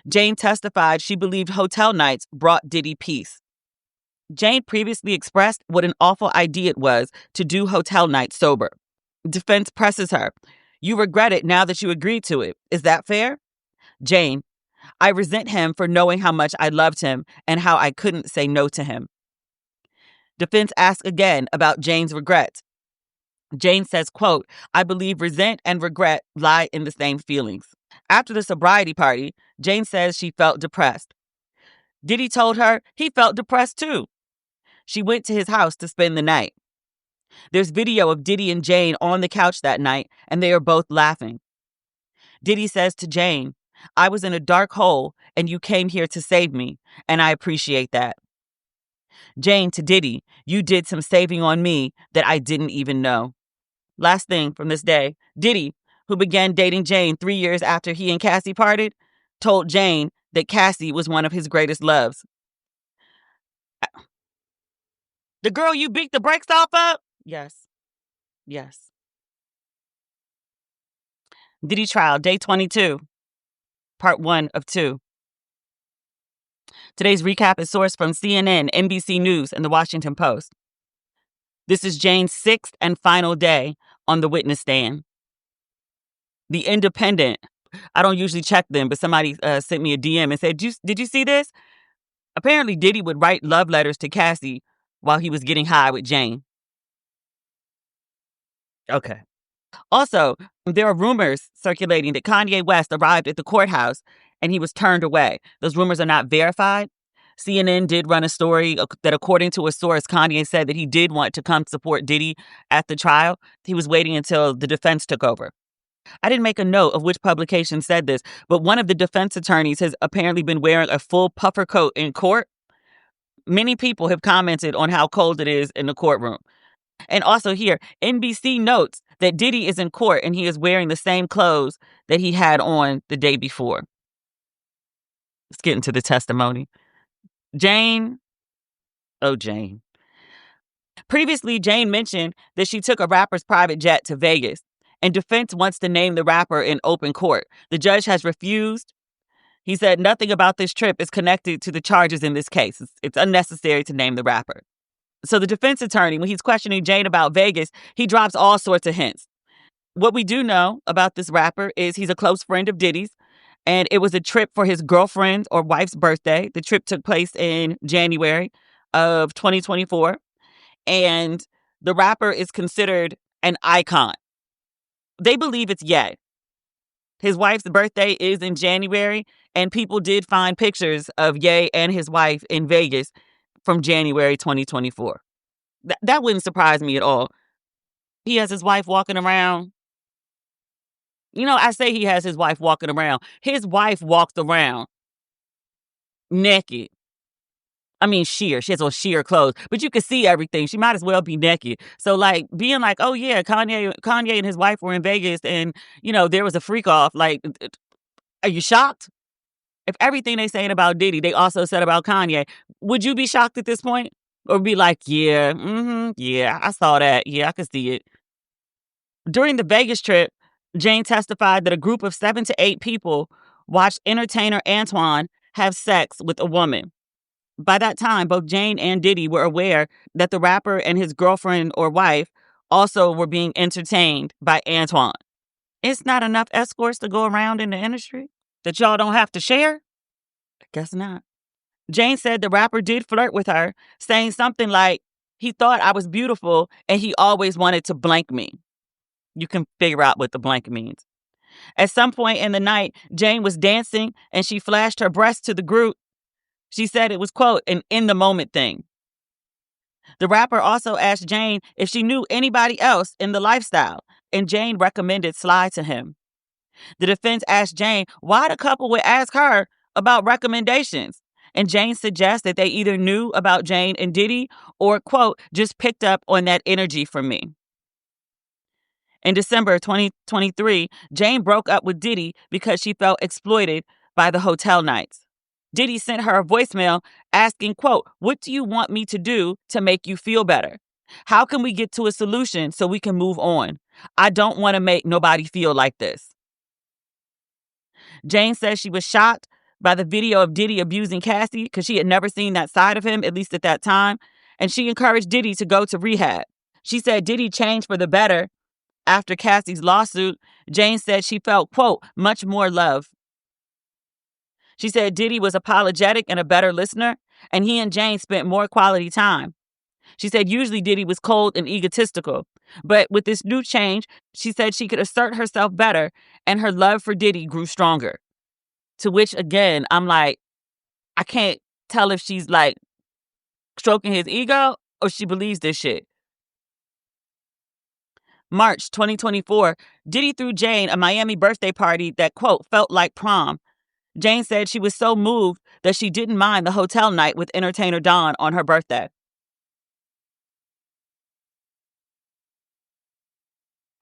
Jane testified she believed hotel nights brought Diddy peace. Jane previously expressed what an awful idea it was to do hotel nights sober. Defense presses her. You regret it now that you agreed to it. Is that fair? Jane, I resent him for knowing how much I loved him and how I couldn't say no to him. Defense asks again about Jane's regrets. Jane says, quote, I believe resent and regret lie in the same feelings. After the sobriety party, Jane says she felt depressed. Diddy told her he felt depressed too. She went to his house to spend the night. There's video of Diddy and Jane on the couch that night, and they are both laughing. Diddy says to Jane, I was in a dark hole, and you came here to save me, and I appreciate that. Jane to Diddy, you did some saving on me that I didn't even know. Last thing from this day, Diddy, who began dating Jane 3 years after he and Cassie parted, told Jane that Cassie was one of his greatest loves. The girl you beat the brakes off of? Yes. Yes. Diddy trial, day 22, part 1 of 2. Today's recap is sourced from CNN, NBC News, and The Washington Post. This is Jane's 6th and final day on the witness stand. The Independent, I don't usually check them, but somebody sent me a DM and said, did you see this? Apparently, Diddy would write love letters to Cassie while he was getting high with Jane. Okay. Also, there are rumors circulating that Kanye West arrived at the courthouse and he was turned away. Those rumors are not verified. CNN did run a story that, according to a source, Kanye said that he did want to come support Diddy at the trial. He was waiting until the defense took over. I didn't make a note of which publication said this, but one of the defense attorneys has apparently been wearing a full puffer coat in court. Many people have commented on how cold it is in the courtroom. And also here, NBC notes that Diddy is in court and he is wearing the same clothes that he had on the day before. Let's get into the testimony. Jane. Oh, Jane. Previously, Jane mentioned that she took a rapper's private jet to Vegas, and defense wants to name the rapper in open court. The judge has refused. He said nothing about this trip is connected to the charges in this case. It's unnecessary to name the rapper. So the defense attorney, when he's questioning Jane about Vegas, he drops all sorts of hints. What we do know about this rapper is he's a close friend of Diddy's, and it was a trip for his girlfriend or wife's birthday. The trip took place in January of 2024, and the rapper is considered an icon. They believe it's Ye. His wife's birthday is in January, and people did find pictures of Ye and his wife in Vegas from January 2024. That wouldn't surprise me at all. He has his wife walking around. You know, I say he has his wife walking around. His wife walks around naked. I mean, sheer. She has on sheer clothes, but you can see everything. She might as well be naked. So, like, being like, oh, yeah, Kanye and his wife were in Vegas and, you know, there was a freak off. Like, are you shocked? If everything they saying about Diddy, they also said about Kanye, would you be shocked at this point? Or be like, yeah, yeah, I saw that. Yeah, I could see it. During the Vegas trip, Jane testified that a group of 7 to 8 people watched entertainer Antoine have sex with a woman. By that time, both Jane and Diddy were aware that the rapper and his girlfriend or wife also were being entertained by Antoine. It's not enough escorts to go around in the industry that y'all don't have to share? I guess not. Jane said the rapper did flirt with her, saying something like, he thought I was beautiful and he always wanted to blank me. You can figure out what the blank means. At some point in the night, Jane was dancing and she flashed her breast to the group. She said it was, quote, an in-the-moment thing. The rapper also asked Jane if she knew anybody else in the lifestyle, and Jane recommended Sly to him. The defense asked Jane why the couple would ask her about recommendations, and Jane suggests that they either knew about Jane and Diddy or, quote, just picked up on that energy from me. In December 2023, Jane broke up with Diddy because she felt exploited by the hotel nights. Diddy sent her a voicemail asking, quote, what do you want me to do to make you feel better? How can we get to a solution so we can move on? I don't want to make nobody feel like this. Jane says she was shocked by the video of Diddy abusing Cassie because she had never seen that side of him, at least at that time, and she encouraged Diddy to go to rehab. She said Diddy changed for the better. After Cassie's lawsuit, Jane said she felt, quote, much more love. She said Diddy was apologetic and a better listener, and he and Jane spent more quality time. She said usually Diddy was cold and egotistical, but with this new change, she said she could assert herself better, and her love for Diddy grew stronger. To which, again, I'm like, I can't tell if she's like stroking his ego or she believes this shit. March 2024, Diddy threw Jane a Miami birthday party that, quote, felt like prom. Jane said she was so moved that she didn't mind the hotel night with entertainer Don on her birthday.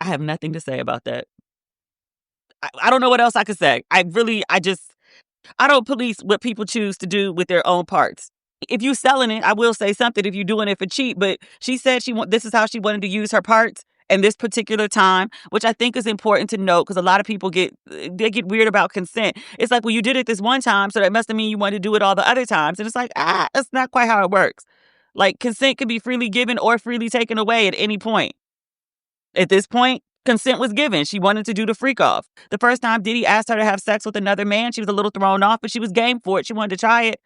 I have nothing to say about that. I don't know what else I could say. I don't police what people choose to do with their own parts. If you selling it, I will say something if you're doing it for cheap, but she said this is how she wanted to use her parts in this particular time, which I think is important to note because a lot of people get weird about consent. It's like, well, you did it this one time, so that must mean you wanted to do it all the other times. And it's like, that's not quite how it works. Like, consent can be freely given or freely taken away at any point. At this point, consent was given. She wanted to do the freak off. The first time Diddy asked her to have sex with another man, she was a little thrown off, but she was game for it. She wanted to try it.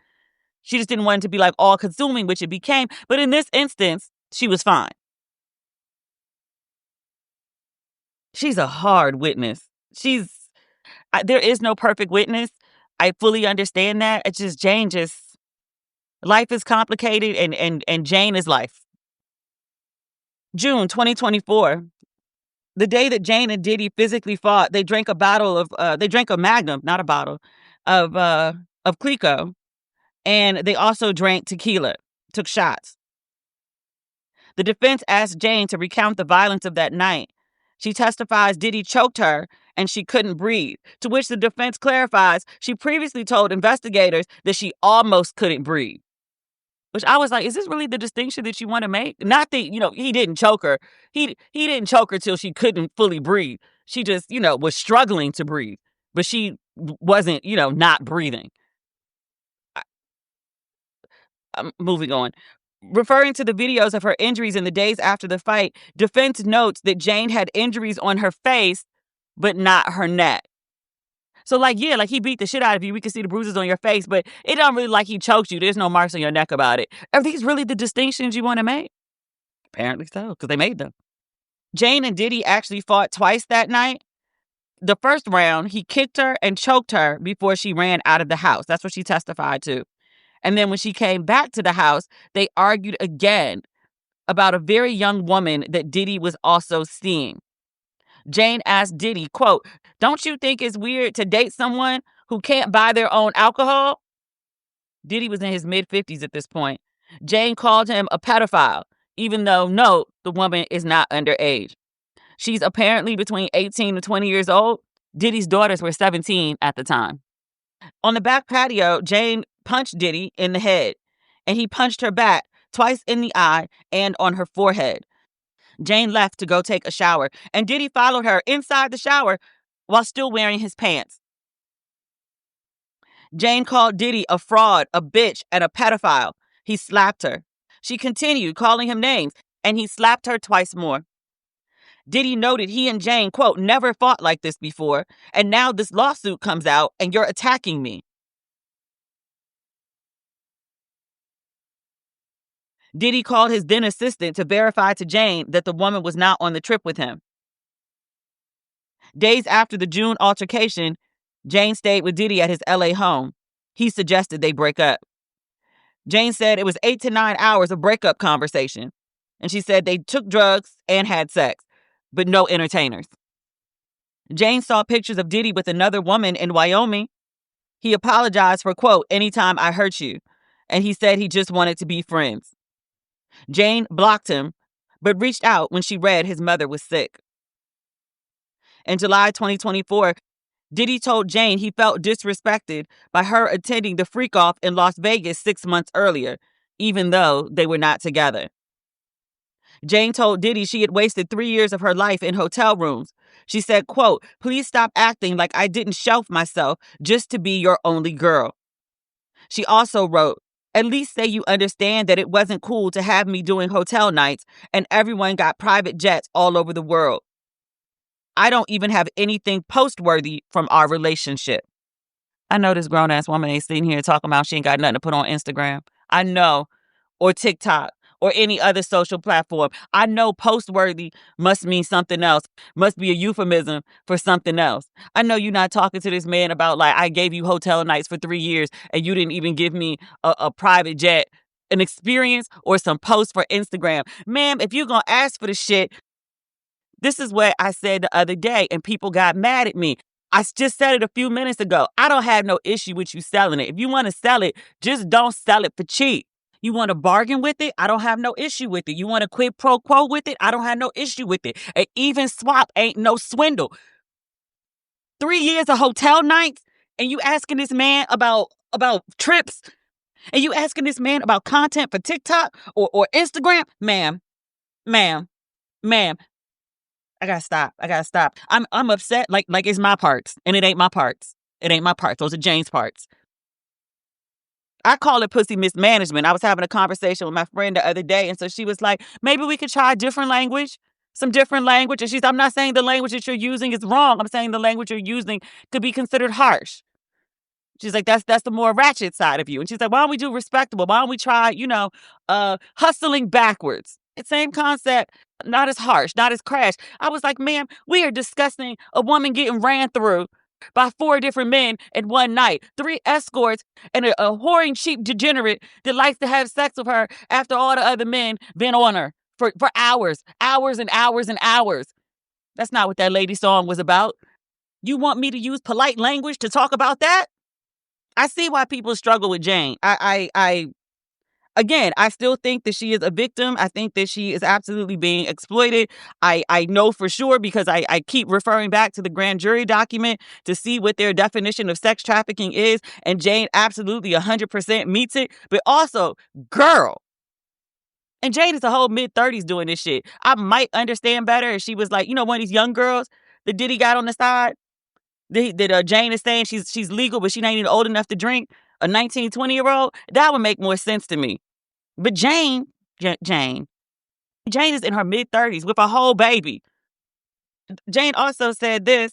She just didn't want it to be like all consuming, which it became. But in this instance, she was fine. She's a hard witness. There is no perfect witness. I fully understand that. It's just Jane life is complicated and Jane is life. June 2024. The day that Jane and Diddy physically fought, they drank a Magnum, not a bottle, of Clico, and they also drank tequila, took shots. The defense asked Jane to recount the violence of that night. She testifies Diddy choked her and she couldn't breathe, to which the defense clarifies she previously told investigators that she almost couldn't breathe. Which I was like, is this really the distinction that you want to make? Not that, he didn't choke her. He didn't choke her till she couldn't fully breathe. She just, was struggling to breathe, but she wasn't, not breathing. I'm moving on. Referring to the videos of her injuries in the days after the fight, defense notes that Jane had injuries on her face, but not her neck. So, he beat the shit out of you. We can see the bruises on your face, but it don't really like he choked you. There's no marks on your neck about it. Are these really the distinctions you want to make? Apparently so, because they made them. Jane and Diddy actually fought twice that night. The first round, he kicked her and choked her before she ran out of the house. That's what she testified to. And then when she came back to the house, they argued again about a very young woman that Diddy was also seeing. Jane asked Diddy, quote, "Don't you think it's weird to date someone who can't buy their own alcohol?" Diddy was in his mid-50s at this point. Jane called him a pedophile, even though, no, the woman is not underage. She's apparently between 18 and 20 years old. Diddy's daughters were 17 at the time. On the back patio, Jane punched Diddy in the head, and he punched her back twice in the eye and on her forehead. Jane left to go take a shower, and Diddy followed her inside the shower while still wearing his pants. Jane called Diddy a fraud, a bitch, and a pedophile. He slapped her. She continued calling him names, and he slapped her twice more. Diddy noted he and Jane, quote, "never fought like this before, and now this lawsuit comes out, and you're attacking me." Diddy called his then assistant to verify to Jane that the woman was not on the trip with him. Days after the June altercation, Jane stayed with Diddy at his LA home. He suggested they break up. Jane said it was 8 to 9 hours of breakup conversation, and she said they took drugs and had sex, but no entertainers. Jane saw pictures of Diddy with another woman in Wyoming. He apologized for, quote, "anytime I hurt you," and he said he just wanted to be friends. Jane blocked him, but reached out when she read his mother was sick. In July 2024, Diddy told Jane he felt disrespected by her attending the freak-off in Las Vegas 6 months earlier, even though they were not together. Jane told Diddy she had wasted 3 years of her life in hotel rooms. She said, quote, "please stop acting like I didn't shelf myself just to be your only girl." She also wrote, "at least say you understand that it wasn't cool to have me doing hotel nights and everyone got private jets all over the world. I don't even have anything post-worthy from our relationship." I know this grown-ass woman ain't sitting here talking about she ain't got nothing to put on Instagram. I know. Or TikTok. Or any other social platform. I know post-worthy must mean something else. Must be a euphemism for something else. I know you're not talking to this man about, I gave you hotel nights for 3 years and you didn't even give me a private jet, an experience, or some posts for Instagram. Ma'am, if you're going to ask for the shit, this is what I said the other day and people got mad at me. I just said it a few minutes ago. I don't have no issue with you selling it. If you want to sell it, just don't sell it for cheap. You want to bargain with it? I don't have no issue with it. You want to quid pro quo with it? I don't have no issue with it. An even swap ain't no swindle. 3 years of hotel nights, and you asking this man about trips, and you asking this man about content for TikTok or Instagram? Ma'am. I gotta stop. I'm upset like it's my parts, and it ain't my parts. It ain't my parts. Those are Jane's parts. I call it pussy mismanagement. I was having a conversation with my friend the other day, and so she was like, maybe we could try some different language. And I'm not saying the language that you're using is wrong. I'm saying the language you're using could be considered harsh. She's like, that's the more ratchet side of you. And she's like, why don't we do respectable? Why don't we try, hustling backwards? It's same concept. not as harsh, not as crash. I was like, ma'am, we are discussing a woman getting ran through by 4 different men in one night, 3 escorts, and a whoring cheap degenerate that likes to have sex with her after all the other men been on her for hours, hours and hours and hours. That's not what that lady song was about. You want me to use polite language to talk about that? I see why people struggle with Jane. Again, I still think that she is a victim. I think that she is absolutely being exploited. I know for sure because I keep referring back to the grand jury document to see what their definition of sex trafficking is. And Jane absolutely 100% meets it. But also, girl. And Jane is a whole mid-30s doing this shit. I might understand better if she was like, one of these young girls that Diddy got on the side. That Jane is saying she's legal, but she ain't even old enough to drink. A 19, 20-year-old, that would make more sense to me. But Jane is in her mid-30s with a whole baby. Jane also said this.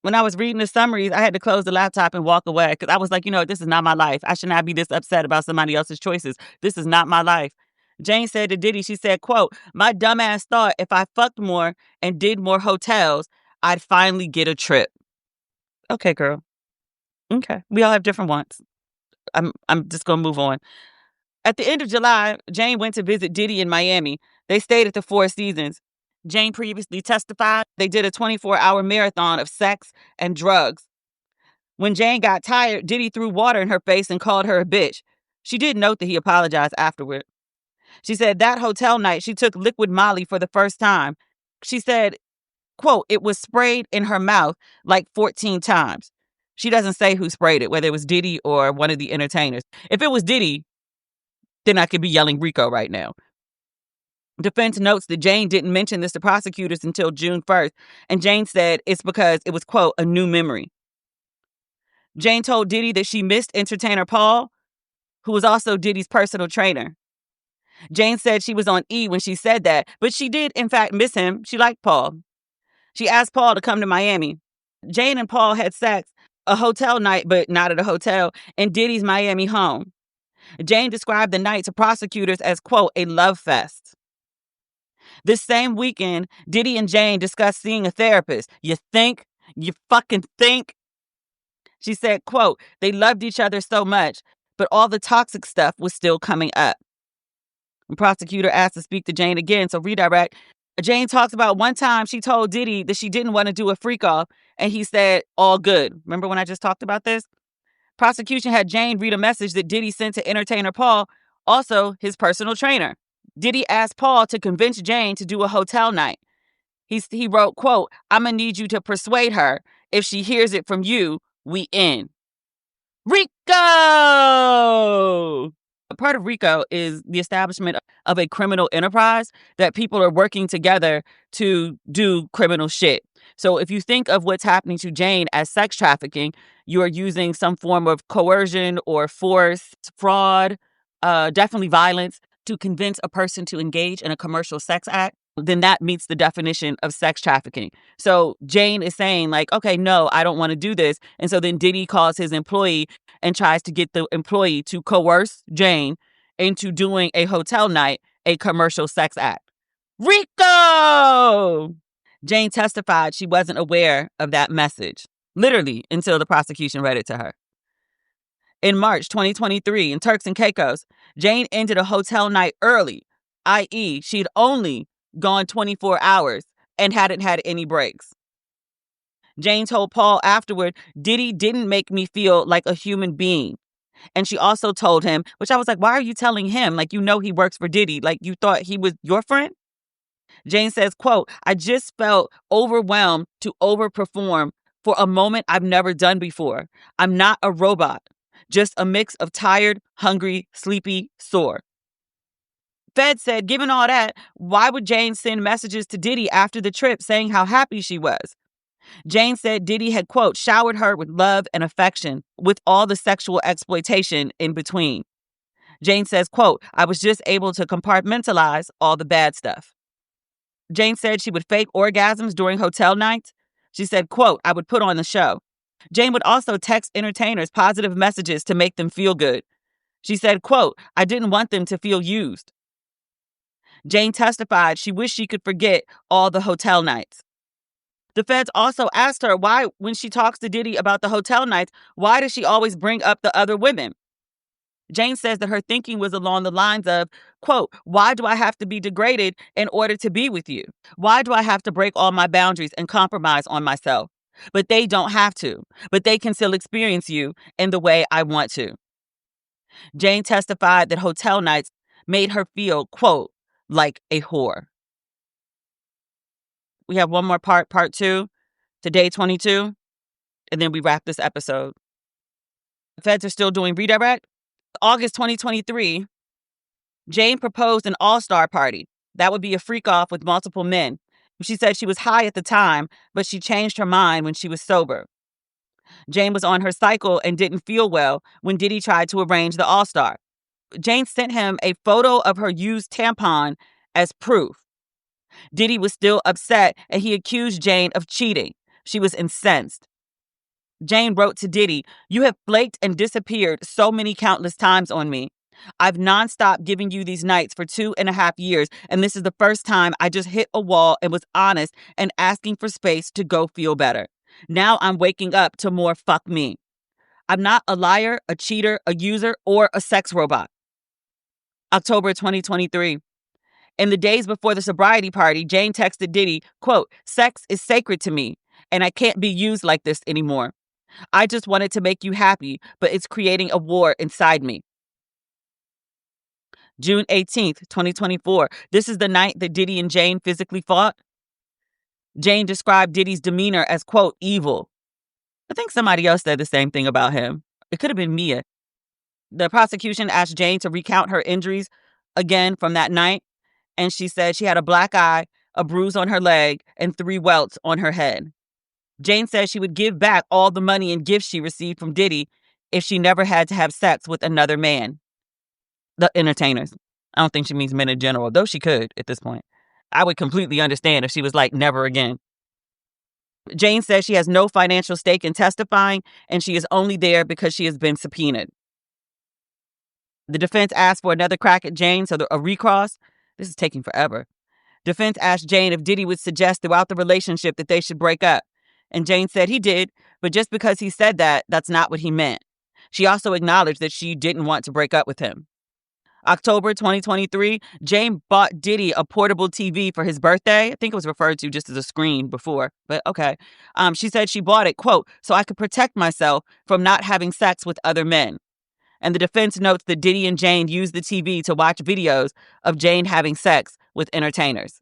When I was reading the summaries, I had to close the laptop and walk away because I was like, this is not my life. I should not be this upset about somebody else's choices. This is not my life. Jane said to Diddy, she said, quote, my dumbass thought if I fucked more and did more hotels, I'd finally get a trip. Okay, girl. Okay. We all have different wants. I'm just going to move on. At the end of July, Jane went to visit Diddy in Miami. They stayed at the Four Seasons. Jane previously testified they did a 24-hour marathon of sex and drugs. When Jane got tired, Diddy threw water in her face and called her a bitch. She did note that he apologized afterward. She said that hotel night, she took liquid Molly for the first time. She said, quote, it was sprayed in her mouth like 14 times. She doesn't say who sprayed it, whether it was Diddy or one of the entertainers. If it was Diddy, then I could be yelling Rico right now. Defense notes that Jane didn't mention this to prosecutors until June 1st, and Jane said it's because it was, quote, a new memory. Jane told Diddy that she missed entertainer Paul, who was also Diddy's personal trainer. Jane said she was on E when she said that, but she did, in fact, miss him. She liked Paul. She asked Paul to come to Miami. Jane and Paul had sex, a hotel night, but not at a hotel, in Diddy's Miami home. Jane described the night to prosecutors as, quote, a love fest. This same weekend, Diddy and Jane discussed seeing a therapist. You think? You fucking think? She said, quote, they loved each other so much, but all the toxic stuff was still coming up. The prosecutor asked to speak to Jane again, so redirect. Jane talks about one time she told Diddy that she didn't want to do a freak off, and he said, all good. Remember when I just talked about this? Prosecution had Jane read a message that Diddy sent to entertainer Paul, also his personal trainer. Diddy asked Paul to convince Jane to do a hotel night. He wrote, quote, I'm going to need you to persuade her. If she hears it from you, we in. RICO! A part of RICO is the establishment of a criminal enterprise that people are working together to do criminal shit. So if you think of what's happening to Jane as sex trafficking, you are using some form of coercion or force, fraud, definitely violence to convince a person to engage in a commercial sex act, then that meets the definition of sex trafficking. So Jane is saying like, okay, no, I don't want to do this. And so then Diddy calls his employee and tries to get the employee to coerce Jane into doing a hotel night, a commercial sex act. RICO! Jane testified she wasn't aware of that message, literally until the prosecution read it to her. In March 2023, in Turks and Caicos, Jane ended a hotel night early, i.e., she'd only gone 24 hours and hadn't had any breaks. Jane told Paul afterward, Diddy didn't make me feel like a human being. And she also told him, which I was like, why are you telling him? Like, he works for Diddy. Like, you thought he was your friend? Jane says, quote, I just felt overwhelmed to overperform for a moment I've never done before. I'm not a robot. Just a mix of tired, hungry, sleepy, sore. Fed said, given all that, why would Jane send messages to Diddy after the trip saying how happy she was? Jane said Diddy had, quote, showered her with love and affection with all the sexual exploitation in between. Jane says, quote, I was just able to compartmentalize all the bad stuff. Jane said she would fake orgasms during hotel nights. She said, quote, I would put on the show. Jane would also text entertainers positive messages to make them feel good. She said, quote, I didn't want them to feel used. Jane testified she wished she could forget all the hotel nights. The feds also asked her why, when she talks to Diddy about the hotel nights, why does she always bring up the other women? Jane says that her thinking was along the lines of, quote, why do I have to be degraded in order to be with you? Why do I have to break all my boundaries and compromise on myself? But they don't have to. But they can still experience you in the way I want to. Jane testified that hotel nights made her feel, quote, like a whore. We have one more part 2, to day 22, and then we wrap this episode. The feds are still doing redirect. August 2023, Jane proposed an all-star party. That would be a freak-off with multiple men. She said she was high at the time, but she changed her mind when she was sober. Jane was on her cycle and didn't feel well when Diddy tried to arrange the all-star. Jane sent him a photo of her used tampon as proof. Diddy was still upset and he accused Jane of cheating. She was incensed. Jane wrote to Diddy, "You have flaked and disappeared so many countless times on me. I've nonstop giving you these nights for 2.5 years, and this is the first time I just hit a wall and was honest and asking for space to go feel better. Now I'm waking up to more fuck me. I'm not a liar, a cheater, a user, or a sex robot." October 2023. In the days before the sobriety party, Jane texted Diddy, quote, "Sex is sacred to me, and I can't be used like this anymore. I just wanted to make you happy, but it's creating a war inside me." June 18th, 2024. This is the night that Diddy and Jane physically fought. Jane described Diddy's demeanor as, quote, evil. I think somebody else said the same thing about him. It could have been Mia. The prosecution asked Jane to recount her injuries again from that night, and she said she had a black eye, a bruise on her leg, and 3 welts on her head. Jane said she would give back all the money and gifts she received from Diddy if she never had to have sex with another man. The entertainers. I don't think she means men in general, though she could at this point. I would completely understand if she was like, never again. Jane says she has no financial stake in testifying, and she is only there because she has been subpoenaed. The defense asked for another crack at Jane, so a recross. This is taking forever. Defense asked Jane if Diddy would suggest throughout the relationship that they should break up. And Jane said he did, but just because he said that, that's not what he meant. She also acknowledged that she didn't want to break up with him. October 2023, Jane bought Diddy a portable TV for his birthday. I think it was referred to just as a screen before, but okay. She said she bought it, quote, "so I could protect myself from not having sex with other men." And the defense notes that Diddy and Jane used the TV to watch videos of Jane having sex with entertainers.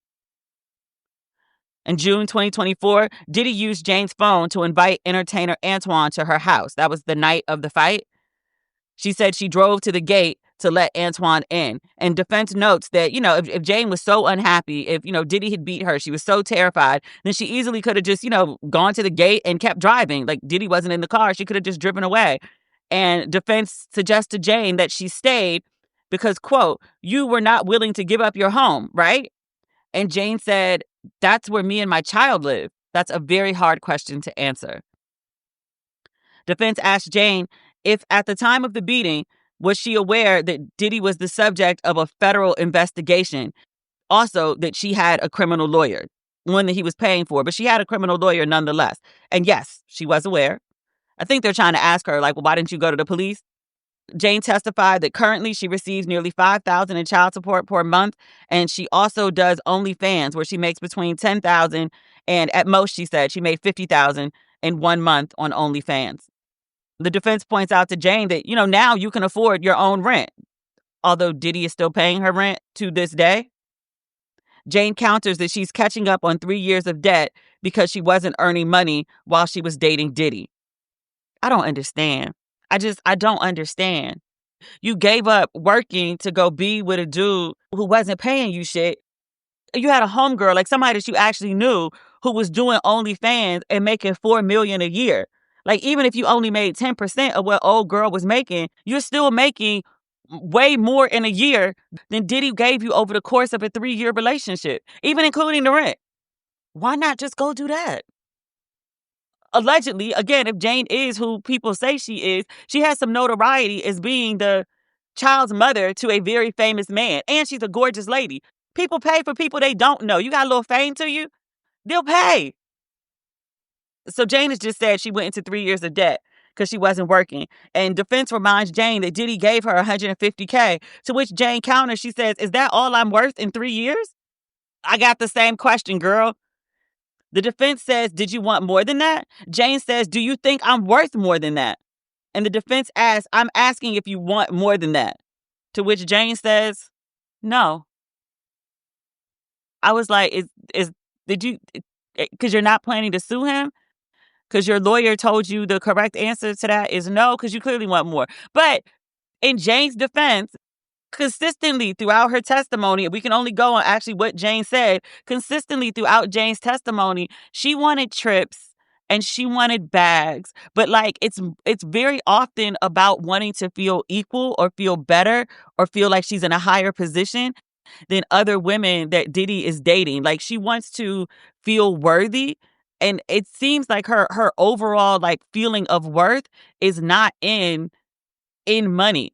In June 2024, Diddy used Jane's phone to invite entertainer Antoine to her house. That was the night of the fight. She said she drove to the gate to let Antoine in. And defense notes that, if Jane was so unhappy, if, Diddy had beat her, she was so terrified, then she easily could have just, gone to the gate and kept driving. Like Diddy wasn't in the car. She could have just driven away. And defense suggests to Jane that she stayed because, quote, "you were not willing to give up your home, right?" And Jane said, "That's where me and my child live." That's a very hard question to answer. Defense asked Jane if at the time of the beating, was she aware that Diddy was the subject of a federal investigation? Also, that she had a criminal lawyer, one that he was paying for, but she had a criminal lawyer nonetheless. And yes, she was aware. I think they're trying to ask her, like, well, why didn't you go to the police? Jane testified that currently she receives nearly $5,000 in child support per month, and she also does OnlyFans, where she makes between $10,000 and at most, she said, she made $50,000 in 1 month on OnlyFans. The defense points out to Jane that, now you can afford your own rent, although Diddy is still paying her rent to this day. Jane counters that she's catching up on 3 years of debt because she wasn't earning money while she was dating Diddy. I don't understand. I don't understand. You gave up working to go be with a dude who wasn't paying you shit. You had a homegirl, like somebody that you actually knew, who was doing OnlyFans and making $4 million a year. Like, even if you only made 10% of what old girl was making, you're still making way more in a year than Diddy gave you over the course of a 3-year relationship, even including the rent. Why not just go do that? Allegedly, again, if Jane is who people say she is, she has some notoriety as being the child's mother to a very famous man. And she's a gorgeous lady. People pay for people they don't know. You got a little fame to you, they'll pay. So Jane has just said she went into 3 years of debt because she wasn't working. And defense reminds Jane that Diddy gave her $150K, to which Jane counters. She says, is that all I'm worth in 3 years? I got the same question, girl. The defense says, did you want more than that? Jane says, do you think I'm worth more than that? And the defense asks, I'm asking if you want more than that. To which Jane says, no. I was like, did you, because you're not planning to sue him? Because your lawyer told you the correct answer to that is no, because you clearly want more. But in Jane's defense, consistently throughout her testimony, we can only go on actually what Jane said, consistently throughout Jane's testimony, she wanted trips and she wanted bags. But like, it's very often about wanting to feel equal or feel better or feel like she's in a higher position than other women that Diddy is dating. Like, she wants to feel worthy. And it seems like her overall like feeling of worth is not in money.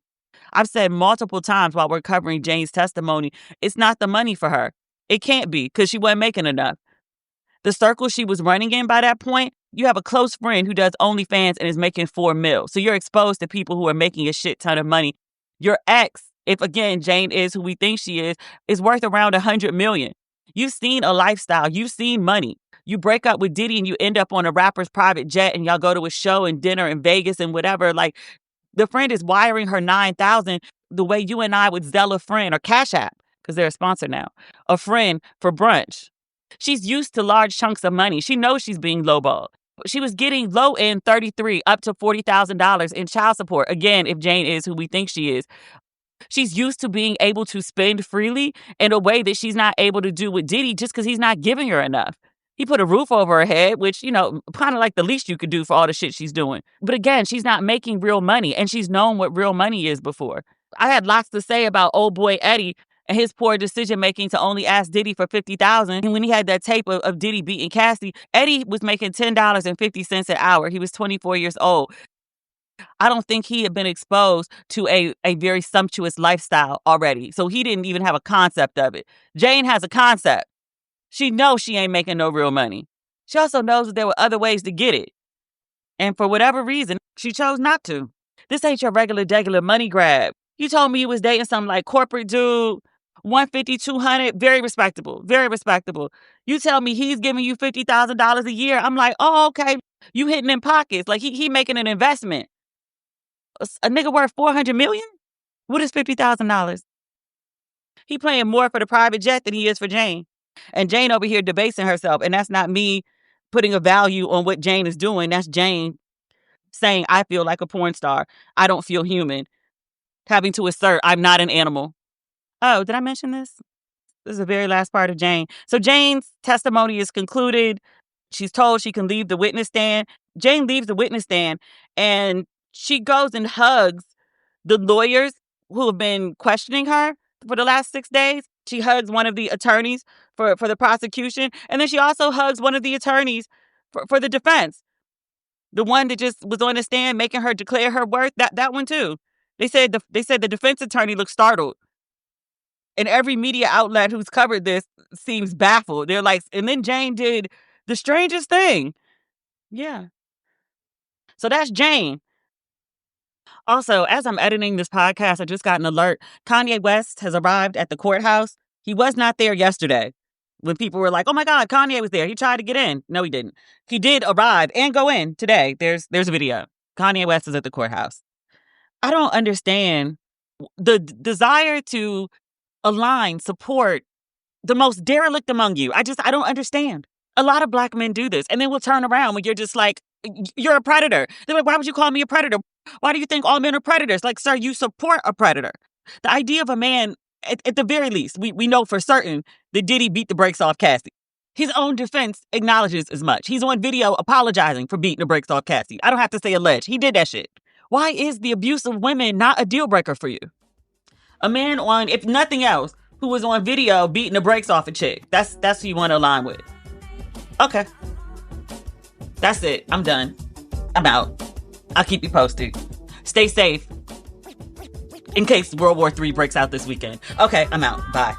I've said multiple times while we're covering Jane's testimony, it's not the money for her. It can't be, because she wasn't making enough. The circle she was running in by that point, you have a close friend who does OnlyFans and is making $4 million. So you're exposed to people who are making a shit ton of money. Your ex, if again Jane is who we think she is worth around $100 million. You've seen a lifestyle. You've seen money. You break up with Diddy and you end up on a rapper's private jet and y'all go to a show and dinner in Vegas and whatever. Like, the friend is wiring her $9,000 the way you and I would Zelle a friend, or Cash App, because they're a sponsor now, a friend for brunch. She's used to large chunks of money. She knows she's being lowballed. She was getting low end 33 up to $40,000 in child support. Again, if Jane is who we think she is. She's used to being able to spend freely in a way that she's not able to do with Diddy just because he's not giving her enough. He put a roof over her head, which, you know, kind of like the least you could do for all the shit she's doing. But again, she's not making real money, and she's known what real money is before. I had lots to say about old boy Eddie and his poor decision-making to only ask Diddy for $50,000. And when he had that tape of Diddy beating Cassie, Eddie was making $10.50 an hour. He was 24 years old. I don't think he had been exposed to a very sumptuous lifestyle already. So he didn't even have a concept of it. Jane has a concept. She knows she ain't making no real money. She also knows that there were other ways to get it. And for whatever reason, she chose not to. This ain't your regular money grab. You told me you was dating some like corporate dude, 150, 200, very respectable, very respectable. You tell me he's giving you $50,000 a year. I'm like, oh, okay. You hitting in pockets. Like he making an investment. A nigga worth $400 million? What is $50,000? He paying more for the private jet than he is for Jane. And Jane over here debasing herself. And that's not me putting a value on what Jane is doing. That's Jane saying, I feel like a porn star. I don't feel human. Having to assert, I'm not an animal. Oh, did I mention this? This is the very last part of Jane. So Jane's testimony is concluded. She's told she can leave the witness stand. Jane leaves the witness stand and she goes and hugs the lawyers who have been questioning her for the last 6 days. She hugs one of the attorneys for the prosecution. And then she also hugs one of the attorneys for the defense. The one that just was on the stand making her declare her worth, that one too. They said the defense attorney looked startled. And every media outlet who's covered this seems baffled. They're like, and then Jane did the strangest thing. Yeah. So that's Jane. Also, as I'm editing this podcast, I just got an alert. Kanye West has arrived at the courthouse. He was not there yesterday when people were like, oh my God, Kanye was there. He tried to get in. No, he didn't. He did arrive and go in today. There's a video. Kanye West is at the courthouse. I don't understand the desire to align, support the most derelict among you. I don't understand. A lot of black men do this. And then we'll turn around when you're just like, you're a predator. They're like, why would you call me a predator? Why do you think all men are predators? Like, sir, you support a predator. The idea of a man, at the very least, we know for certain that Diddy beat the brakes off Cassie. His own defense acknowledges as much. He's on video apologizing for beating the brakes off Cassie. I don't have to say alleged. He did that shit. Why is the abuse of women not a deal breaker for you? A man on, if nothing else, who was on video beating the brakes off a chick. That's who you want to align with. Okay. That's it. I'm done. I'm out. I'll keep you posted. Stay safe. In case World War III breaks out this weekend. Okay, I'm out. Bye.